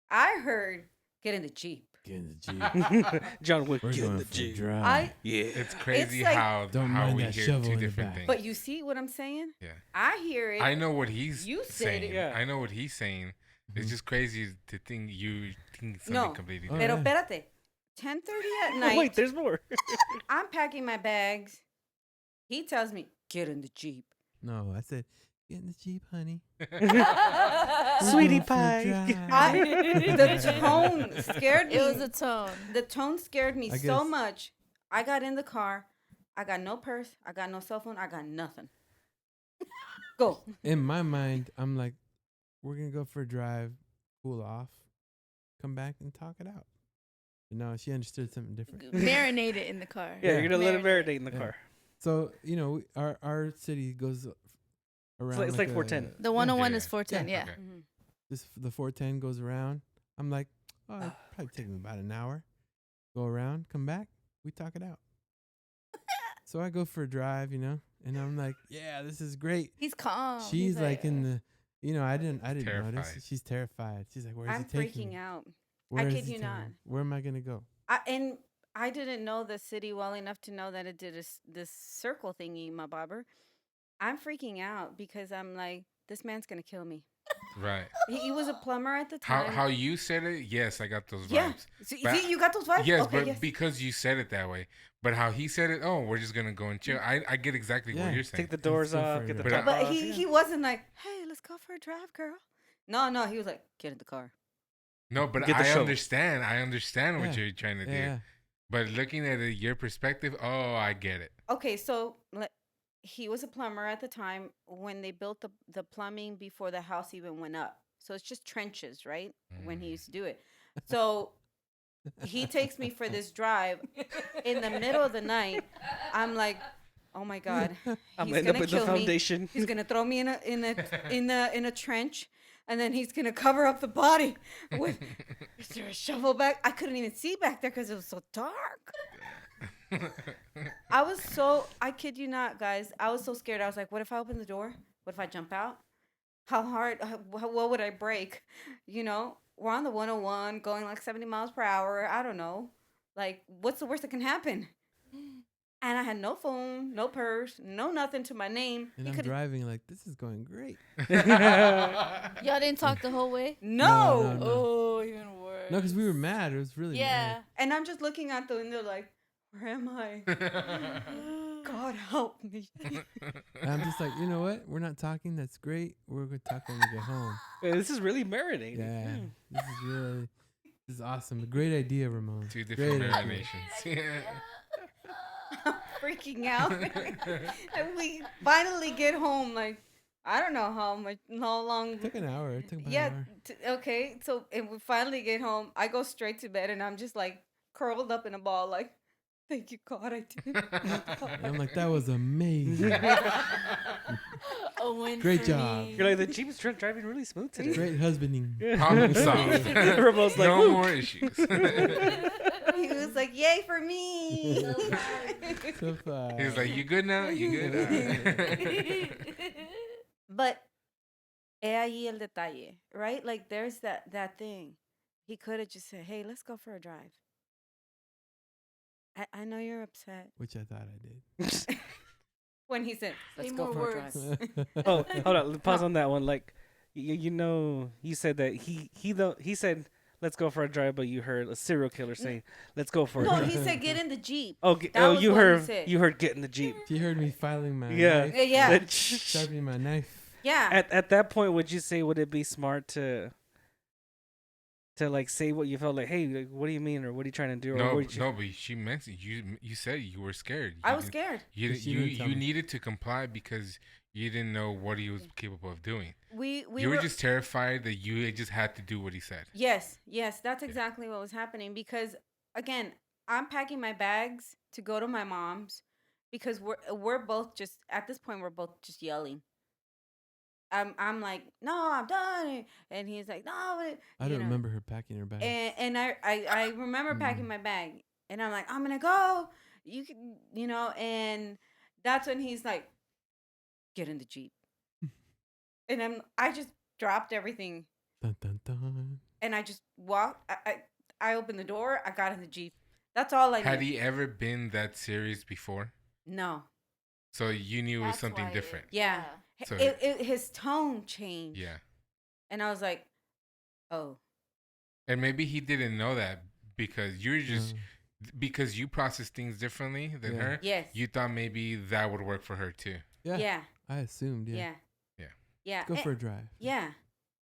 Speaker 5: I heard, "Get in the Jeep."
Speaker 4: Get in the Jeep.
Speaker 2: John Wick.
Speaker 4: We're
Speaker 2: get in
Speaker 4: going
Speaker 2: the
Speaker 4: for a
Speaker 2: Jeep.
Speaker 4: drive.
Speaker 5: I.
Speaker 2: Yeah.
Speaker 1: It's crazy
Speaker 5: like-
Speaker 1: how
Speaker 4: Don't
Speaker 1: how
Speaker 4: mind
Speaker 1: we
Speaker 4: that
Speaker 1: hear
Speaker 4: shovel
Speaker 1: two
Speaker 4: in the
Speaker 1: different
Speaker 4: back.
Speaker 1: things.
Speaker 5: But you see what I'm saying?
Speaker 1: Yeah.
Speaker 5: I hear it.
Speaker 1: I know what he's
Speaker 5: You said
Speaker 1: saying.
Speaker 5: it.
Speaker 2: Yeah.
Speaker 1: I know what he's saying. It's
Speaker 4: Mhm.
Speaker 1: just crazy to think you think something
Speaker 5: No.
Speaker 1: completely
Speaker 4: Oh,
Speaker 1: different.
Speaker 5: Pero
Speaker 4: yeah.
Speaker 5: espérate. 10:30 at
Speaker 2: Oh,
Speaker 5: night.
Speaker 2: wait, there's more.
Speaker 5: I'm packing my bags. He tells me, "Get in the Jeep."
Speaker 4: No, I said, get in the Jeep, honey.
Speaker 2: Sweetie
Speaker 4: We're going for a
Speaker 2: pie.
Speaker 4: drive."
Speaker 5: The tone scared me.
Speaker 3: It was a tone.
Speaker 5: The tone scared me
Speaker 4: I
Speaker 5: so
Speaker 4: guess-
Speaker 5: much. I got in the car. I got no purse. I got no cell phone. I got nothing. Go.
Speaker 4: In my mind, I'm like, we're gonna go for a drive, cool off, come back and talk it out. But no, she understood something different.
Speaker 3: Marinate it in the car.
Speaker 2: Yeah,
Speaker 4: Yeah.
Speaker 2: you're gonna let it
Speaker 3: Marinate.
Speaker 2: marinate in the
Speaker 4: Yeah.
Speaker 2: car.
Speaker 4: So our city goes around.
Speaker 2: it's like 410.
Speaker 3: The 101
Speaker 1: Yeah.
Speaker 3: is 410. Yeah.
Speaker 1: Okay.
Speaker 5: Mhm.
Speaker 4: This the 410 goes around. I'm like, oh, it'd probably take me about an hour. Go around, come back, we talk it out. So I go for a drive, and I'm like, yeah, this is great.
Speaker 3: He's calm.
Speaker 4: She's
Speaker 3: He's
Speaker 4: like in the, I didn't
Speaker 1: Terrified.
Speaker 4: notice. She's terrified. She's like, where is
Speaker 5: I'm
Speaker 4: it taking
Speaker 5: freaking
Speaker 4: me?
Speaker 5: out.
Speaker 4: Where is
Speaker 5: kid
Speaker 4: it
Speaker 5: you
Speaker 4: taking
Speaker 5: not.
Speaker 4: me? Where am I gonna go?
Speaker 5: And I didn't know the city well enough to know that it did this circle thingy, my bobber. I'm freaking out because I'm like, this man's gonna kill me.
Speaker 1: Right.
Speaker 5: He was a plumber at the
Speaker 1: How
Speaker 5: time.
Speaker 1: how you said it? Yes, I got those
Speaker 5: Yeah.
Speaker 1: vibes.
Speaker 5: So,
Speaker 1: But-
Speaker 5: see, you got those vibes?
Speaker 1: Yes,
Speaker 5: Okay,
Speaker 1: but
Speaker 5: yes.
Speaker 1: because you said it that way. But how he said it, oh, we're just gonna go and chill. I get exactly
Speaker 4: Yeah.
Speaker 1: what you're saying.
Speaker 2: Take the doors
Speaker 4: go
Speaker 2: off,
Speaker 4: for
Speaker 2: get
Speaker 4: it.
Speaker 2: the
Speaker 1: But
Speaker 2: top
Speaker 5: But
Speaker 2: off.
Speaker 5: he wasn't like, hey, let's go for a drive, girl. No, he was like, get in the car.
Speaker 1: No, but
Speaker 2: Get the
Speaker 1: I
Speaker 2: shovel.
Speaker 1: understand. I understand what
Speaker 4: Yeah.
Speaker 1: you're trying to do.
Speaker 4: Yeah.
Speaker 1: But looking at it, your perspective, oh, I get it.
Speaker 5: Okay, so he was a plumber at the time when they built the plumbing before the house even went up. So it's just trenches, right? When he used to do it. So he takes me for this drive in the middle of the night. I'm like, oh my God.
Speaker 2: I'm
Speaker 5: he's
Speaker 2: gonna end up
Speaker 5: gonna
Speaker 2: in the
Speaker 5: kill me.
Speaker 2: foundation.
Speaker 5: He's gonna throw me in a trench, and then he's gonna cover up the body with. Is there a shovel back? I couldn't even see back there because it was so dark. I kid you not, guys. I was so scared. I was like, what if I open the door? What if I jump out? How hard? What would I break? We're on the 101 going like 70 miles per hour. I don't know. Like, what's the worst that can happen? And I had no phone, no purse, no nothing to my name.
Speaker 4: And
Speaker 5: He
Speaker 4: I'm
Speaker 5: could've-
Speaker 4: driving like, this is going great.
Speaker 3: Y'all didn't talk the whole way?
Speaker 5: No.
Speaker 4: No.
Speaker 3: Oh, even worse.
Speaker 4: No, because we were mad. It was really
Speaker 3: Yeah.
Speaker 5: And I'm just looking out the window like, where am I? God help me.
Speaker 4: mad. And I'm just like, you know what? We're not talking. That's great. We're going to talk when we get home.
Speaker 2: This is really marinating.
Speaker 4: Yeah. This is awesome. A great idea, Ramon.
Speaker 1: Two different
Speaker 4: Great idea.
Speaker 1: marinations.
Speaker 5: I'm freaking out. And we finally get home. Like, I don't know how long.
Speaker 4: It took an hour. It took about
Speaker 5: Yeah.
Speaker 4: an hour.
Speaker 5: Okay. So, and we finally get home. I go straight to bed and I'm just like curled up in a ball, like, thank you, God, I did.
Speaker 4: And I'm like, that was amazing.
Speaker 3: A win
Speaker 4: Great
Speaker 3: for
Speaker 4: job.
Speaker 3: me.
Speaker 2: You're like, the Jeep is driving really smooth today.
Speaker 4: Great husbanding.
Speaker 1: Problem solved.
Speaker 2: Ramon's like,
Speaker 1: No
Speaker 2: "Woo."
Speaker 1: more issues.
Speaker 5: He was like, yay for me.
Speaker 4: So far.
Speaker 1: He was like, you good now? You good?
Speaker 5: But he ahí el detalle, right? Like there's that thing. He could have just said, hey, let's go for a drive. I know you're upset.
Speaker 4: Which I thought I
Speaker 5: When he said, let's
Speaker 3: Say
Speaker 5: go
Speaker 3: more
Speaker 5: for
Speaker 3: words.
Speaker 5: a drive.
Speaker 4: did.
Speaker 2: Oh, hold on. Pause on that one. Like, you said that he said let's go for a drive, but you heard a serial killer say let's go for a
Speaker 5: No,
Speaker 2: drive.
Speaker 5: he said get in the Jeep.
Speaker 2: Okay,
Speaker 5: That was
Speaker 2: you
Speaker 5: what he
Speaker 2: heard
Speaker 5: said.
Speaker 2: get in the Jeep.
Speaker 4: She heard me filing my
Speaker 2: Yeah,
Speaker 4: knife.
Speaker 5: Yeah.
Speaker 4: Sharpening my knife.
Speaker 5: Yeah.
Speaker 2: At that point, would you say would it be smart to like say what you felt like? Hey, like, what do you mean, or what are you trying to do? Or
Speaker 1: No,
Speaker 2: what you,
Speaker 1: no, but she meant it. You said you were scared.
Speaker 5: I was scared.
Speaker 1: You
Speaker 4: But she didn't tell me.
Speaker 1: needed to comply because you didn't know what he was capable of doing.
Speaker 5: We
Speaker 1: You were just terrified that you just had to do what he said.
Speaker 5: Yes, that's exactly what was happening because again, I'm packing my bags to go to my mom's because we're both just at this point we're both just yelling. I'm like, "No, I'm done." And he's like, "No."
Speaker 4: I don't remember her packing her bag.
Speaker 5: And I remember packing my bag and I'm like, "I'm going to go. You can, and that's when he's like, "Get in the Jeep." And I just dropped everything.
Speaker 4: Dun, dun, dun.
Speaker 5: And I just walked. I opened the door. I got in the Jeep. That's all I knew.
Speaker 1: Had he ever been that serious before?
Speaker 5: No.
Speaker 1: So you knew it was
Speaker 3: That's
Speaker 1: something
Speaker 3: why
Speaker 1: different.
Speaker 5: Yeah.
Speaker 1: So-
Speaker 5: His tone changed.
Speaker 1: Yeah.
Speaker 5: And I was like, oh.
Speaker 1: And maybe he didn't know that because you're just
Speaker 4: No.
Speaker 1: because you process things differently than
Speaker 4: Yeah.
Speaker 1: her.
Speaker 5: Yes.
Speaker 1: You thought maybe that would work for her too.
Speaker 4: Yeah.
Speaker 5: Yeah.
Speaker 4: I assumed. Yeah.
Speaker 5: Yeah.
Speaker 1: Yeah.
Speaker 5: Yeah.
Speaker 4: Let's go for a drive.
Speaker 5: Yeah.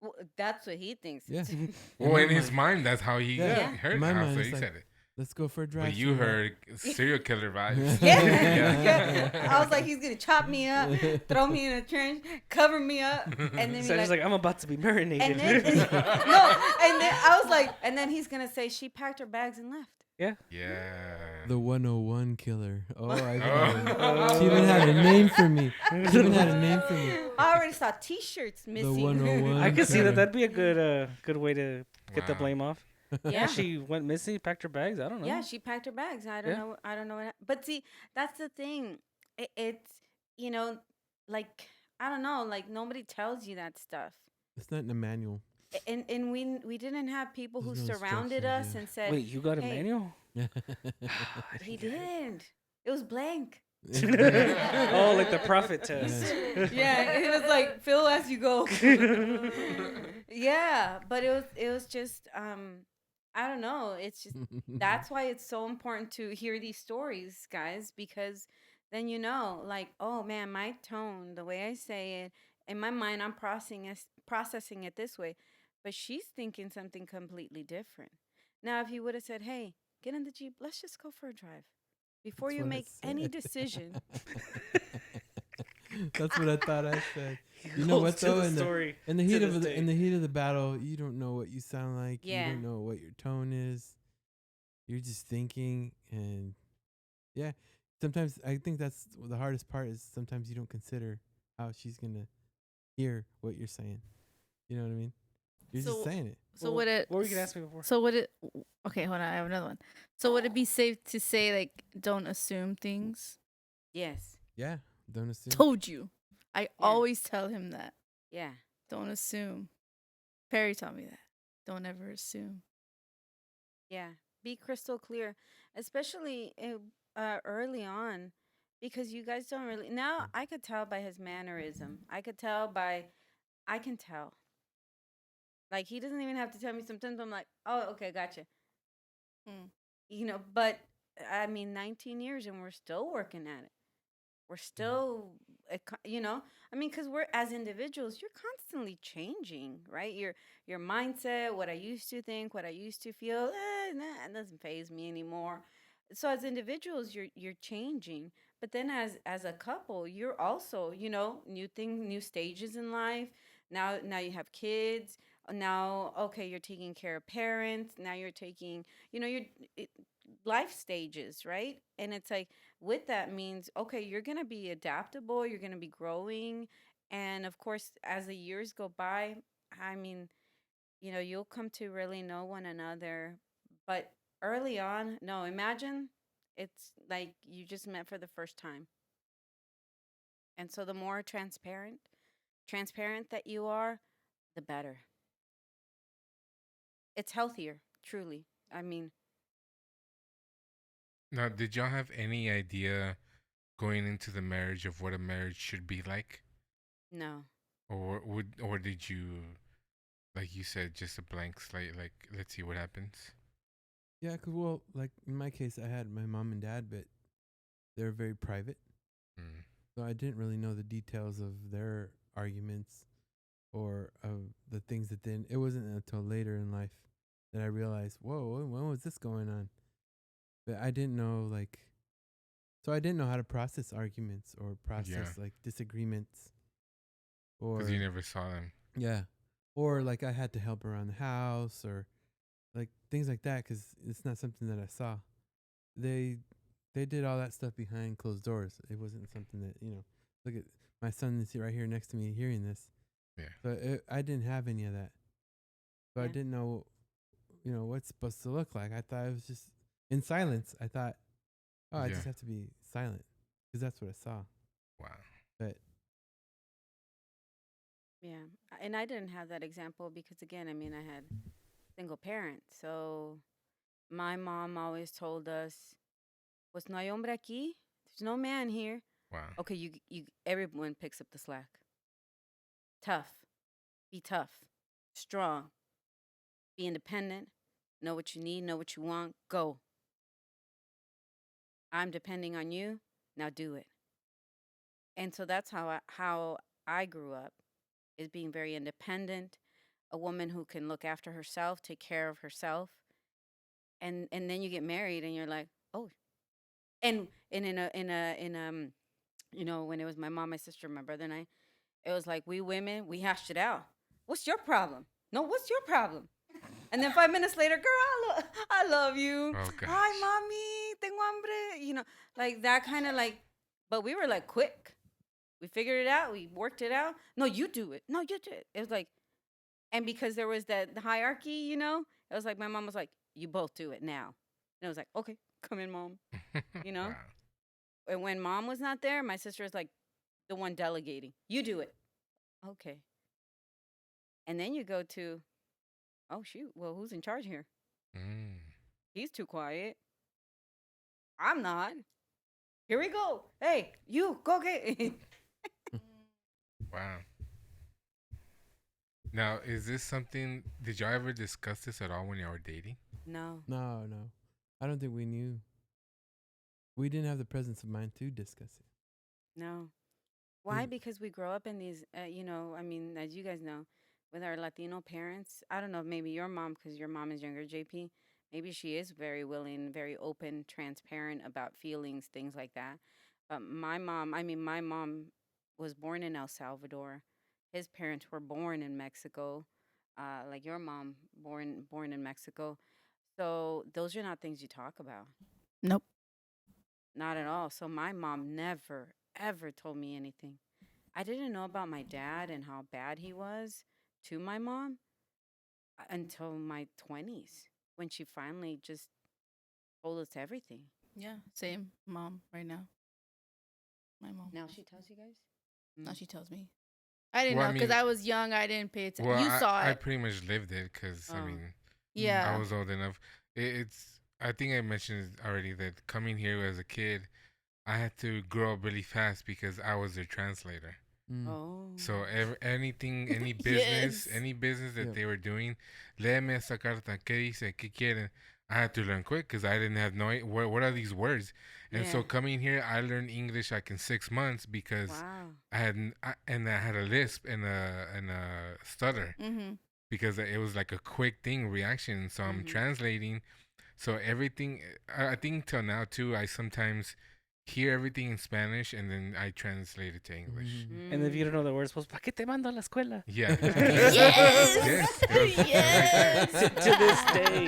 Speaker 5: Well, that's what he thinks.
Speaker 4: Yeah.
Speaker 1: Well,
Speaker 4: my
Speaker 1: in his
Speaker 4: mind-
Speaker 1: mind, that's how he
Speaker 4: Yeah.
Speaker 1: heard
Speaker 4: In
Speaker 1: it.
Speaker 4: my
Speaker 1: How
Speaker 4: mind,
Speaker 1: so
Speaker 4: it's
Speaker 1: he
Speaker 4: like,
Speaker 1: said it.
Speaker 4: Let's go for a drive.
Speaker 1: But you heard serial killer vibes.
Speaker 5: Yeah.
Speaker 1: Yeah.
Speaker 5: I was like, he's going to chop me up, throw me in a trench, cover me up, and then
Speaker 2: so
Speaker 5: be
Speaker 2: like, I'm about to be marinated.
Speaker 5: and then, no, and then I was like, and then he's going to say she packed her bags and left.
Speaker 2: yeah.
Speaker 1: Yeah.
Speaker 4: The 101 killer. Oh, I
Speaker 1: Oh.
Speaker 4: She even had a name for me. She even had a name for me.
Speaker 5: I already saw T-shirts
Speaker 4: The
Speaker 5: missing.
Speaker 4: 101.
Speaker 2: I could see
Speaker 4: killer.
Speaker 2: that. That'd be a good way to get the
Speaker 1: Wow.
Speaker 2: blame off.
Speaker 5: Yeah.
Speaker 2: She went missing, packed her bags. I don't know.
Speaker 5: Yeah, she packed her bags. I don't
Speaker 2: Yeah.
Speaker 5: know. I don't know what. But see, that's the thing. It's like I don't know. Like nobody tells you that stuff.
Speaker 4: It's not in the manual.
Speaker 5: And we didn't have people who
Speaker 4: There's no
Speaker 5: surrounded
Speaker 4: instructions,
Speaker 5: us
Speaker 4: yeah.
Speaker 5: and said,
Speaker 2: Wait, you got a
Speaker 5: hey,
Speaker 2: manual?
Speaker 5: he didn't. It was blank.
Speaker 2: Oh, like the prophet test.
Speaker 5: Yeah, it was like fill as you go. Yeah, but it was just I don't know. It's just that's why it's so important to hear these stories, guys, because then like, oh man, my tone, the way I say it, in my mind, I'm processing it this way, but she's thinking something completely different. Now, if he would have said, "Hey, get in the Jeep, let's just go for a drive," before
Speaker 4: That's
Speaker 5: you
Speaker 4: what I
Speaker 5: make any
Speaker 4: said.
Speaker 5: decision.
Speaker 4: That's what I thought I said.
Speaker 2: He
Speaker 4: You know
Speaker 2: holds
Speaker 4: what
Speaker 2: to
Speaker 4: though?
Speaker 2: the story
Speaker 4: In the
Speaker 2: to
Speaker 4: heat
Speaker 2: this
Speaker 4: of
Speaker 2: day.
Speaker 4: in the heat of the battle, you don't know what you sound like.
Speaker 5: Yeah.
Speaker 4: You don't know what your tone is. You're just thinking, and yeah. Sometimes I think that's the hardest part is sometimes you don't consider how she's gonna hear what you're saying. You know what I mean? You're just
Speaker 3: So-
Speaker 4: saying it.
Speaker 3: So
Speaker 2: Well,
Speaker 3: would it?
Speaker 2: What were you gonna ask me before?
Speaker 3: So would it? Okay, hold on. I have another one. So would it be safe to say like don't assume things?
Speaker 5: Yes.
Speaker 4: Yeah. Don't assume.
Speaker 3: Told you. I always tell him that.
Speaker 5: Yeah.
Speaker 3: Don't assume. Perry taught me that. Don't ever assume.
Speaker 5: Yeah, be crystal clear, especially early on, because you guys don't really. Now I could tell by his mannerism. I can tell. Like he doesn't even have to tell me. Sometimes I'm like, oh, okay, gotcha. But I mean, 19 years and we're still working at it. We're still, I mean, because we're as individuals, you're constantly changing, right? Your mindset, what I used to think, what I used to feel, nah, it doesn't faze me anymore. So as individuals, you're changing, but then as a couple, you're also, new stages in life. Now you have kids. Now, okay, you're taking care of parents. Now you're taking, life stages, right? And it's like with that means, okay, you're going to be adaptable, you're going to be growing. And of course, as the years go by, I mean, you'll come to really know one another. But early on, no, imagine it's like you just met for the first time. And so the more transparent that you are, the better. It's healthier, truly. I mean,
Speaker 1: Now, did y'all have any idea going into the marriage of what a marriage should be like?
Speaker 5: no.
Speaker 1: or did you, like you said, just a blank slate? Like, let's see what happens.
Speaker 4: Yeah, well, like in my case, I had my mom and dad, but they're very private,
Speaker 1: Mm.
Speaker 4: so I didn't really know the details of their arguments or of the things that then. It wasn't until later in life that I realized, whoa, when was this going on? But I didn't know so I didn't know how to process arguments or process like disagreements,
Speaker 1: Because you
Speaker 4: or
Speaker 1: never saw them.
Speaker 4: yeah, or like I had to help around the house or like things like that because it's not something that I saw. They did all that stuff behind closed doors. It wasn't something that Look at my son is right here next to me hearing this.
Speaker 1: Yeah.
Speaker 4: But I didn't have any of that, so I didn't know, what's supposed to look like. I thought it was just in silence. I thought, oh, I just have to be silent because that's what I saw.
Speaker 1: Wow.
Speaker 4: But
Speaker 5: Yeah. And I didn't have that example because, again, I mean, I had single parents. So my mom always told us, pues no hay hombre aquí. There's no man here.
Speaker 1: Wow.
Speaker 5: Okay, everyone picks up the slack. Tough. Be tough. Strong. Be independent. Know what you need. Know what you want. Go. I'm depending on you. Now do it. And so that's how I grew up, is being very independent, a woman who can look after herself, take care of herself. And then you get married and you're like, oh. And when it was my mom, my sister, my brother, and I, it was like, we women, we hashed it out. What's your problem? No, what's your problem? And then 5 minutes later, girl, I love you.
Speaker 1: Oh, gosh.
Speaker 5: Hi, mommy, tengo hambre. Like that kind of like, but we were like quick. We figured it out. We worked it out. No, you do it. No, you do it. It was like, and because there was the hierarchy, it was like my mom was like, you both do it now. And it was like, okay, come in, mom.
Speaker 1: Wow.
Speaker 5: And when mom was not there, my sister was like the one delegating. You do it. Okay. And then you go to, oh, shoot. Well, who's in charge here?
Speaker 1: Mm.
Speaker 5: He's too quiet. I'm not. Here we go. Hey, you, go get it.
Speaker 1: Wow. Now, is this something, did y'all ever discuss this at all when y'all were dating?
Speaker 5: No.
Speaker 4: No. I don't think we knew. We didn't have the presence of mind to discuss it.
Speaker 5: No. Why? Because we grow up in these, I mean, as you guys know, with our Latino parents. I don't know, maybe your mom, because your mom is younger, JP. Maybe she is very willing, very open, transparent about feelings, things like that. But my mom was born in El Salvador. His parents were born in Mexico, like your mom, born in Mexico. So those are not things you talk about.
Speaker 3: Nope.
Speaker 5: Not at all. So my mom never, ever told me anything. I didn't know about my dad and how bad he was to my mom until my 20s, when she finally just told us everything.
Speaker 3: Yeah, same mom right now. My mom.
Speaker 5: Now she tells you guys?
Speaker 3: Now she tells me. I didn't
Speaker 1: Well,
Speaker 3: know
Speaker 1: I
Speaker 3: because
Speaker 1: mean-
Speaker 3: I was young. I didn't pay attention.
Speaker 1: Well,
Speaker 3: You saw
Speaker 1: I
Speaker 3: it.
Speaker 1: pretty much lived it because, I
Speaker 5: Oh.
Speaker 1: mean,
Speaker 3: Yeah.
Speaker 1: I was old enough. I think I mentioned it already that coming here as a kid, I had to grow up really fast because I was their translator.
Speaker 5: Oh.
Speaker 1: So anything, any business,
Speaker 3: Yes.
Speaker 1: any business that
Speaker 4: Yep.
Speaker 1: they were doing, léeme esta carta, ¿qué dice? ¿Qué quieren? I had to learn quick because I didn't have what are these words? And so
Speaker 5: Yeah.
Speaker 1: coming here, I learned English like in 6 months because
Speaker 5: Wow.
Speaker 1: I had a lisp and a stutter
Speaker 3: Mm-hmm.
Speaker 1: because it was like a quick reaction. So I'm
Speaker 5: Mhm.
Speaker 1: translating. So everything, I think till now too, I sometimes hear everything in Spanish and then I translate it to English.
Speaker 4: Mhm.
Speaker 2: And if you don't know the words, pues, ¿para qué te mando a la escuela?
Speaker 1: Yeah.
Speaker 3: Yes.
Speaker 1: Yes. It was like that.
Speaker 2: To this day.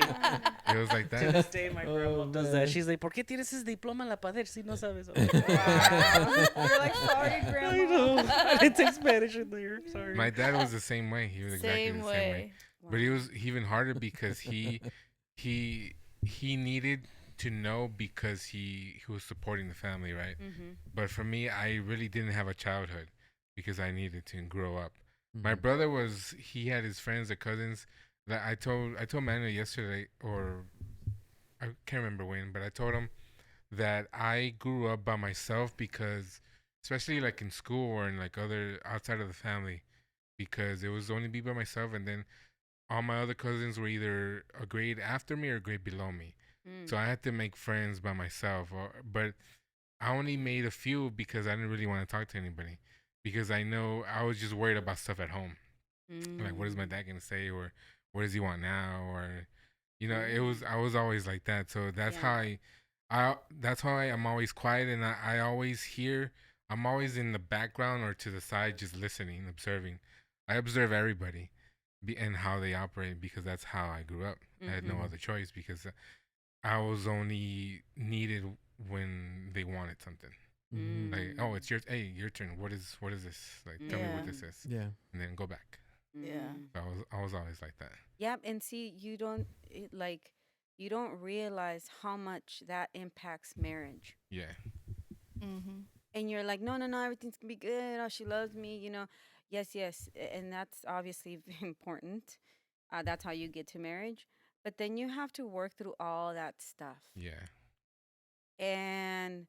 Speaker 1: It was like
Speaker 2: To
Speaker 1: that.
Speaker 2: this day, my grandma does
Speaker 4: man.
Speaker 2: that. She's like, ¿por qué tienes ese diploma en la pader si no sabes?
Speaker 5: Wow. You're like, sorry,
Speaker 2: I
Speaker 5: grandma.
Speaker 2: know. I didn't take Spanish in there. Sorry.
Speaker 1: My dad was the same way. He was exactly
Speaker 3: Same
Speaker 1: the same way.
Speaker 3: way.
Speaker 1: But it was even harder because he needed to know because he was supporting the family, right?
Speaker 5: Mm-hmm.
Speaker 1: But for me, I really didn't have a childhood because I needed to grow up. My
Speaker 4: Mhm.
Speaker 1: brother he had his friends or cousins that I told Manuel yesterday, or I can't remember when, but I told him that I grew up by myself because, especially like in school or in like other outside of the family, because it was only me by myself, and then all my other cousins were either a grade after me or a grade below me. So I had to make friends by myself. But I only made a few because I didn't really want to talk to anybody, because I know I was just worried about stuff at home. Like, what is my dad gonna say, or what does he want now, or I was always like that. So that's how that's why I'm always quiet, and I always hear. I'm always in the background or to the side, just listening, observing. I observe everybody and how they operate, because that's how I grew up. I had no other choice, because I was only needed when they wanted something. Like, oh, it's yours. Hey, your turn. What is this? Like, tell me what this is.
Speaker 4: Yeah.
Speaker 1: And then go back.
Speaker 3: Yeah.
Speaker 1: So I was always like that.
Speaker 5: Yep, and see, you don't you don't realize how much that impacts marriage.
Speaker 1: Yeah.
Speaker 3: Mhm.
Speaker 5: And you're like, no, no, no, everything's gonna be good. Oh, she loves me, you know. Yes, yes, and that's obviously important. That's how you get to marriage. But then you have to work through all that stuff.
Speaker 1: Yeah.
Speaker 5: And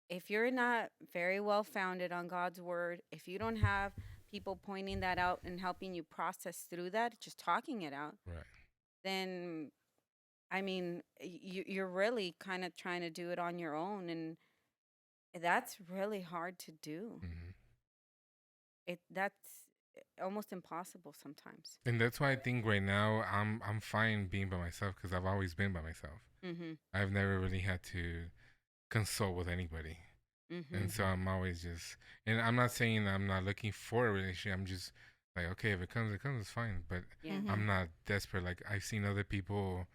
Speaker 5: if you're not very well founded on God's word, if you don't have people pointing that out and helping you process through that, just talking it out,
Speaker 1: Right.
Speaker 5: then I mean, you're really kind of trying to do it on your own, and that's really hard to do. That's almost impossible sometimes.
Speaker 1: And that's why I think right now I'm fine being by myself, because I've always been by myself. I've never really had to consult with anybody. And so I'm always just, and I'm not saying I'm not looking for a relationship. I'm just like, okay, if it comes, it's fine. But I'm not desperate. Like, I've seen other people,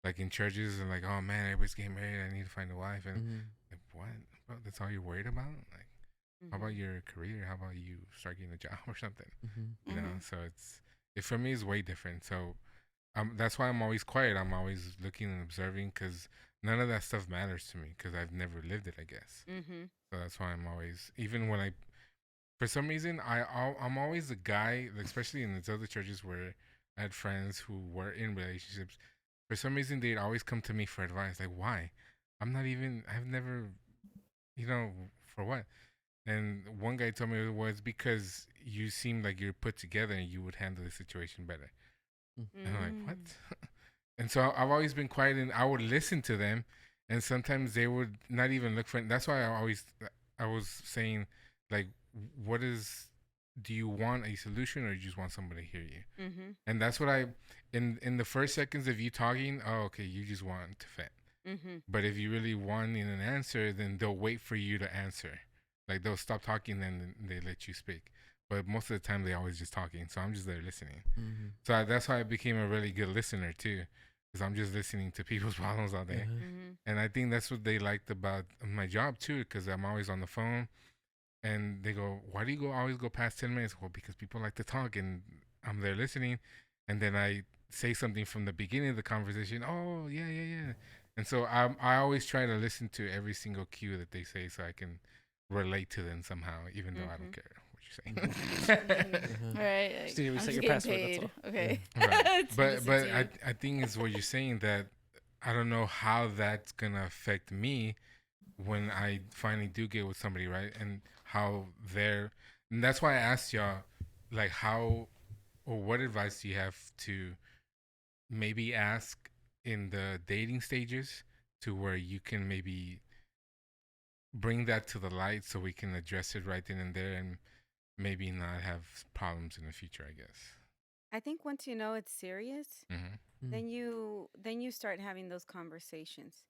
Speaker 1: like in churches, and like, oh man, everybody's getting married. I need to find a wife. And like, what? Bro, that's all you're worried about? Like, how about your career? How about you start getting a job or something? You know? So for me, it's way different. So that's why I'm always quiet. I'm always looking and observing, because none of that stuff matters to me, because I've never lived it, I guess. So that's why I'm always, even when for some reason, I'm always the guy, especially in these other churches where I had friends who were in relationships. For some reason, they'd always come to me for advice. Like, why? I've never, for what? And one guy told me it was because you seem like you're put together and you would handle the situation better. And I'm like, what? And so I've always been quiet, and I would listen to them, and sometimes they would not even look for. That's why I was saying, like, do you want a solution, or you just want somebody to hear you? And that's what in the first seconds of you talking, oh, okay, you just want to vent. But if you really want an answer, then they'll wait for you to answer. Like, they'll stop talking, then they let you speak. But most of the time, they're always just talking. So I'm just there listening. So that's how I became a really good listener, too. Because I'm just listening to people's problems all day. And I think that's what they liked about my job, too. Because I'm always on the phone. And they go, why do you always go past 10 minutes? Well, because people like to talk. And I'm there listening. And then I say something from the beginning of the conversation. Oh, yeah, yeah, yeah. And so I always try to listen to every single cue that they say, so I can relate to them somehow, even though I don't care what you're saying.
Speaker 3: All right.
Speaker 2: Just need to
Speaker 3: I'm
Speaker 2: reset
Speaker 3: just
Speaker 2: your
Speaker 3: getting
Speaker 2: password, that's
Speaker 3: paid.
Speaker 2: all.
Speaker 3: Okay.
Speaker 1: Right.
Speaker 3: To
Speaker 1: But
Speaker 3: listen to you.
Speaker 1: I think it's what you're saying, that I don't know how that's gonna affect me when I finally do get with somebody, right? And how and that's why I asked y'all, like, how or what advice do you have to maybe ask in the dating stages, to where you can maybe bring that to the light, so we can address it right then and there, and maybe not have problems in the future, I guess.
Speaker 5: I think once you know it's serious, then you start having those conversations.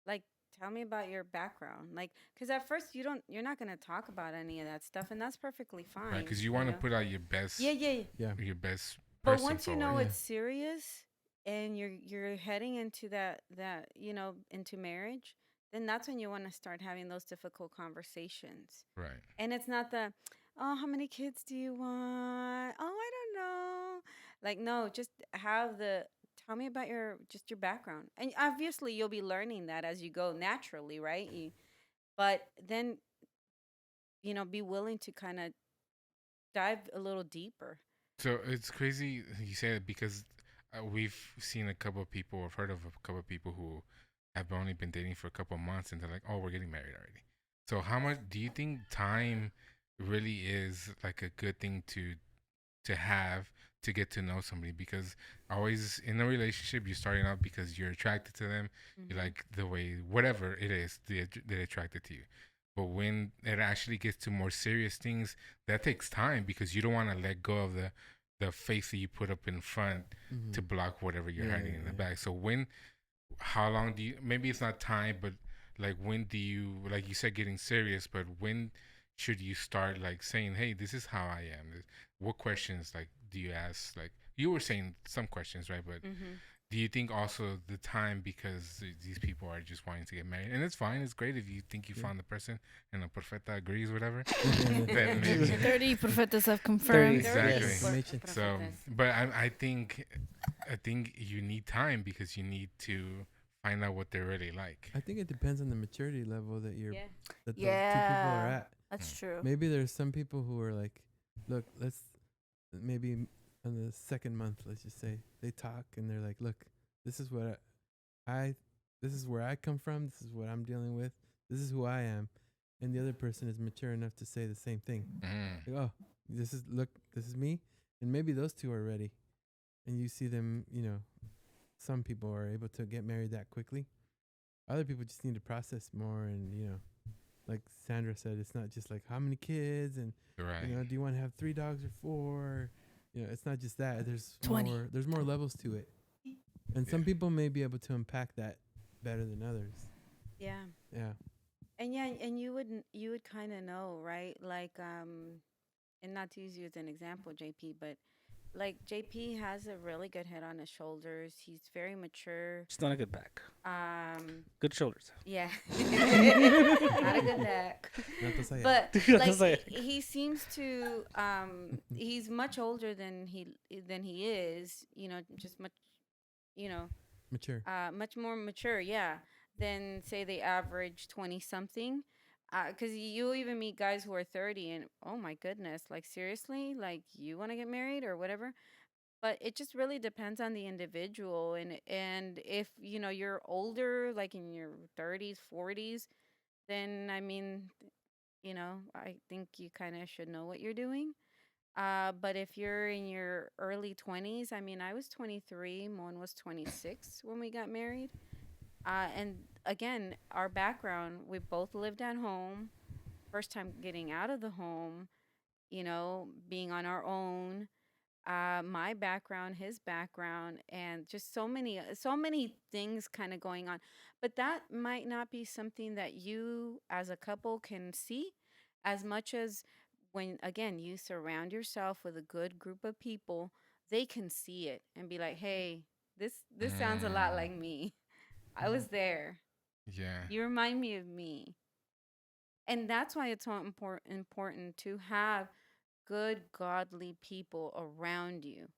Speaker 5: Like, tell me about your background. Like, because at first you're not gonna talk about any of that stuff, and that's perfectly fine.
Speaker 1: Right, because you want to put out your best.
Speaker 5: Yeah.
Speaker 1: Your best.
Speaker 5: But
Speaker 1: person
Speaker 5: once you
Speaker 1: forward.
Speaker 5: know it's serious, and you're heading into that into marriage, then that's when you want to start having those difficult conversations.
Speaker 1: Right.
Speaker 5: And it's not oh, how many kids do you want? Oh, I don't know. Like, no, just tell me about your background. And obviously you'll be learning that as you go naturally, right? But then, be willing to kind of dive a little deeper.
Speaker 1: So it's crazy you say it, because we've seen a couple of people, I've heard of a couple of people who have only been dating for a couple of months, and they're like, oh, we're getting married already. So how much do you think time really is like a good thing to to have to get to know somebody, because always in a relationship you're starting out because you're attracted to them, you like the way whatever it is they're attracted to you. But when it actually gets to more serious things, that takes time because you don't want to let go of the face that you put up in front
Speaker 4: Mm-hmm.
Speaker 1: to block whatever you're
Speaker 4: Yeah,
Speaker 1: hiding in the
Speaker 4: yeah.
Speaker 1: back. So when, how long do you, maybe it's not time, but like when do you, like you said, getting serious, but when should you start like saying, hey, this is how I am? What questions like do you ask? Like you were saying some questions, right? But do you think also the time, because these people are just wanting to get married, and it's fine, it's great if you think you
Speaker 4: Yeah.
Speaker 1: found the person and a perfecta agrees, whatever.
Speaker 4: Then
Speaker 1: Then maybe
Speaker 3: 30 prophetas have confirmed.
Speaker 1: exactly.
Speaker 2: Yes.
Speaker 4: Matrix.
Speaker 1: So, but I think you need time because you need to find out what they're really like.
Speaker 4: I think it depends on the maturity level that you're
Speaker 5: Yeah.
Speaker 4: that the two people are
Speaker 3: Yeah,
Speaker 4: at.
Speaker 3: that's true.
Speaker 4: Maybe there's some people who are like, look, let's maybe on the second month, let's just say they talk and they're like, look, this is what this is where I come from. This is what I'm dealing with. This is who I am. And the other person is mature enough to say the same thing.
Speaker 1: Mm.
Speaker 4: Like, oh, this is me. And maybe those two are ready. And you see them, some people are able to get married that quickly. Other people just need to process more. And, like Sandra said, it's not just like how many kids and,
Speaker 1: Right.
Speaker 4: do you want to have 3 dogs or 4? It's not just that. There's
Speaker 3: 20.
Speaker 4: there's more levels to it. And some people may be able to unpack that better than others.
Speaker 5: Yeah.
Speaker 4: Yeah.
Speaker 5: And you would kind of know, right? Like and not to use you as an example, JP, but like JP has a really good head on his shoulders. He's very mature.
Speaker 2: It's not a good back. Good shoulders.
Speaker 5: Yeah. Not a good back.
Speaker 4: Not to say
Speaker 5: But
Speaker 2: Not to
Speaker 5: like
Speaker 2: say.
Speaker 5: he seems to he's much older than he is, just much
Speaker 4: mature.
Speaker 5: much more mature, yeah, than say the average 20 something. Because you even meet guys who are 30 and oh my goodness, like seriously, like you want to get married or whatever. But it just really depends on the individual, and if you're older, like in your 30s, 40s, then I mean, I think you kind of should know what you're doing. But if you're in your early 20s, I mean, I was 23, Mon was 26 when we got married. And again, our background, we both lived at home, first time getting out of the home, being on our own. My background, his background, and just so many things kind of going on. But that might not be something that you as a couple can see as much as when again you surround yourself with a good group of people, they can see it and be like, "Hey, this sounds a lot like me. I was there.
Speaker 1: Yeah.
Speaker 5: You remind me of me." And that's why it's so important to have good godly people around you.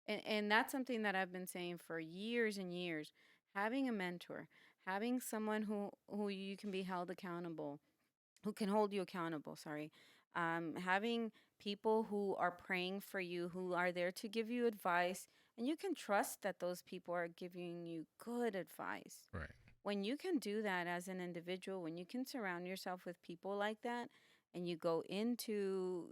Speaker 5: And that's something that I've been saying for years and years. Having a mentor, having someone who you can be held accountable, who can hold you accountable, sorry. Having people who are praying for you, who are there to give you advice, and you can trust that those people are giving you good advice.
Speaker 1: Right.
Speaker 5: When you can do that as an individual, when you can surround yourself with people like that, and you go into,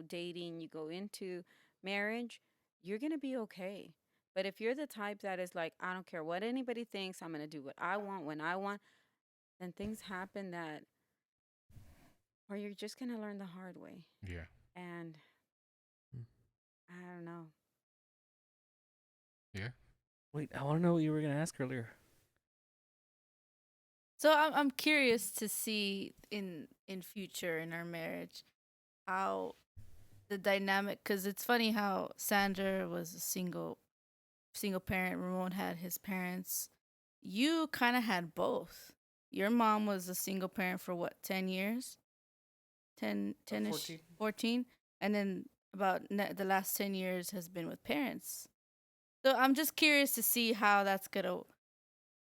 Speaker 5: dating, you go into marriage, you're going to be okay. But if you're the type that is like, I don't care what anybody thinks, I'm going to do what I want when I want, then things happen that, or you're just going to learn the hard way.
Speaker 1: Yeah.
Speaker 5: And
Speaker 4: Mm.
Speaker 5: I don't know.
Speaker 1: Yeah.
Speaker 2: Wait, I want to know what you were gonna ask earlier.
Speaker 3: So I'm curious to see in future in our marriage how the dynamic, because it's funny how Sandra was a single parent, Ramon had his parents. You kind of had both. Your mom was a single parent for what, 10 years? 10-ish,
Speaker 2: 14.
Speaker 3: 14, and then about the last 10 years has been with parents. So I'm just curious to see how that's gonna,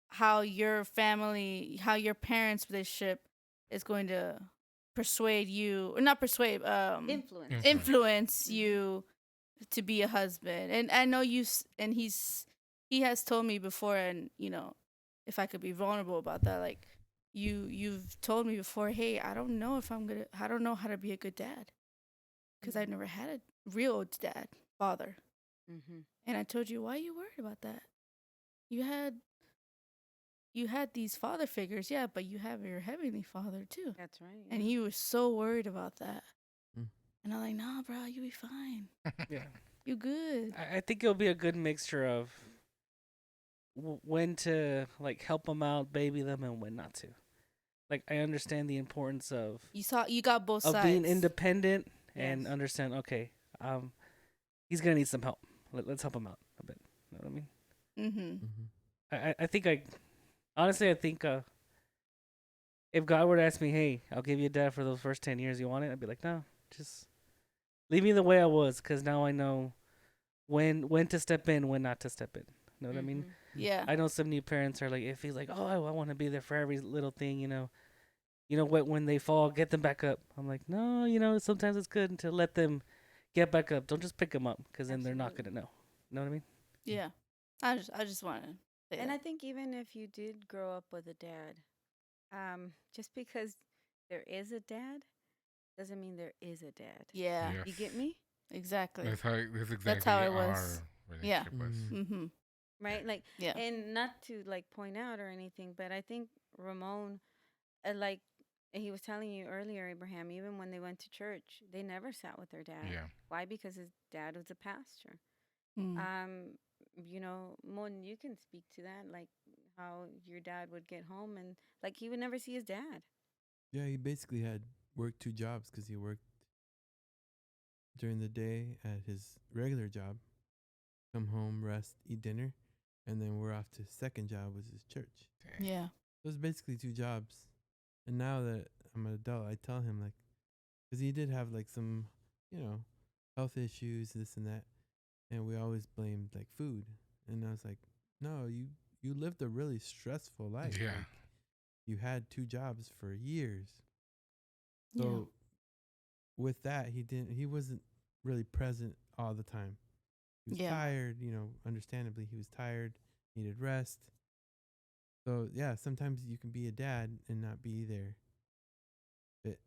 Speaker 3: how your family, how your parents' relationship is going to persuade you, or not persuade,
Speaker 5: Influence.
Speaker 3: influence you to be a husband. And I know and he has told me before, and if I could be vulnerable about that, like you've told me before, hey, I don't know how to be a good dad because I've never had a real dad. father.
Speaker 5: Mm-hmm.
Speaker 3: And I told you, why are you worried about that? You had these father figures, yeah, but you have your heavenly father too.
Speaker 5: That's right.
Speaker 3: And he was so worried about that.
Speaker 4: Mm.
Speaker 3: And I'm like, nah, bro, you be fine.
Speaker 2: Yeah.
Speaker 3: You good.
Speaker 2: I think it'll be a good mixture of when to like help them out, baby them, and when not to. Like I understand the importance of
Speaker 3: You got both sides.
Speaker 2: being independent and
Speaker 5: Yes.
Speaker 2: understand. Okay, he's gonna need some help. Let's help him out a bit. You know what I mean?
Speaker 3: Mm-hmm.
Speaker 4: Mm-hmm.
Speaker 2: I think honestly I think if God were to ask me, hey, I'll give you a dad for those first 10 years, you want it? I'd be like, no, just leave me the way I was, because now I know when to step in, when not to step in. You know what I mean?
Speaker 3: Yeah.
Speaker 2: I know some new parents are like, if he's like, oh, I want to be there for every little thing, you know what? When they fall, get them back up. I'm like, no, sometimes it's good to let them get back up. Don't just pick them up, because then they're not
Speaker 5: Absolutely.
Speaker 2: gonna know. You know what I mean?
Speaker 3: Yeah. I just want to say
Speaker 5: And
Speaker 3: that.
Speaker 5: I think even if you did grow up with a dad, just because there is a dad doesn't mean there is a dad.
Speaker 3: Yeah.
Speaker 1: Yes.
Speaker 5: You get me?
Speaker 3: Exactly.
Speaker 1: That's exactly
Speaker 3: how it
Speaker 1: our
Speaker 3: was. Yeah.
Speaker 1: relationship was.
Speaker 4: Mm.
Speaker 3: Mm-hmm.
Speaker 5: Right? Like,
Speaker 3: Yeah.
Speaker 5: and not to like point out or anything, but I think Ramon, like he was telling you earlier, Abraham, even when they went to church, they never sat with their dad.
Speaker 1: Yeah.
Speaker 5: Why? Because his dad was a pastor.
Speaker 3: Mm.
Speaker 5: Mon, you can speak to that, like how your dad would get home and like he would never see his dad.
Speaker 4: Yeah, he basically had worked 2 jobs because he worked during the day at his regular job, come home, rest, eat dinner, and then we're off to his second job, which is church.
Speaker 3: Yeah.
Speaker 4: So it's basically 2 jobs. And now that I'm an adult, I tell him, like, because he did have, like, some, health issues, this and that. And we always blamed, like, food. And I was like, no, you lived a really stressful life.
Speaker 1: Yeah.
Speaker 4: Like, you had 2 jobs for years. So with that, he wasn't really present all the time. He was
Speaker 3: Yeah.
Speaker 4: tired, understandably he was tired, needed rest. So yeah, sometimes you can be a dad and not be there. But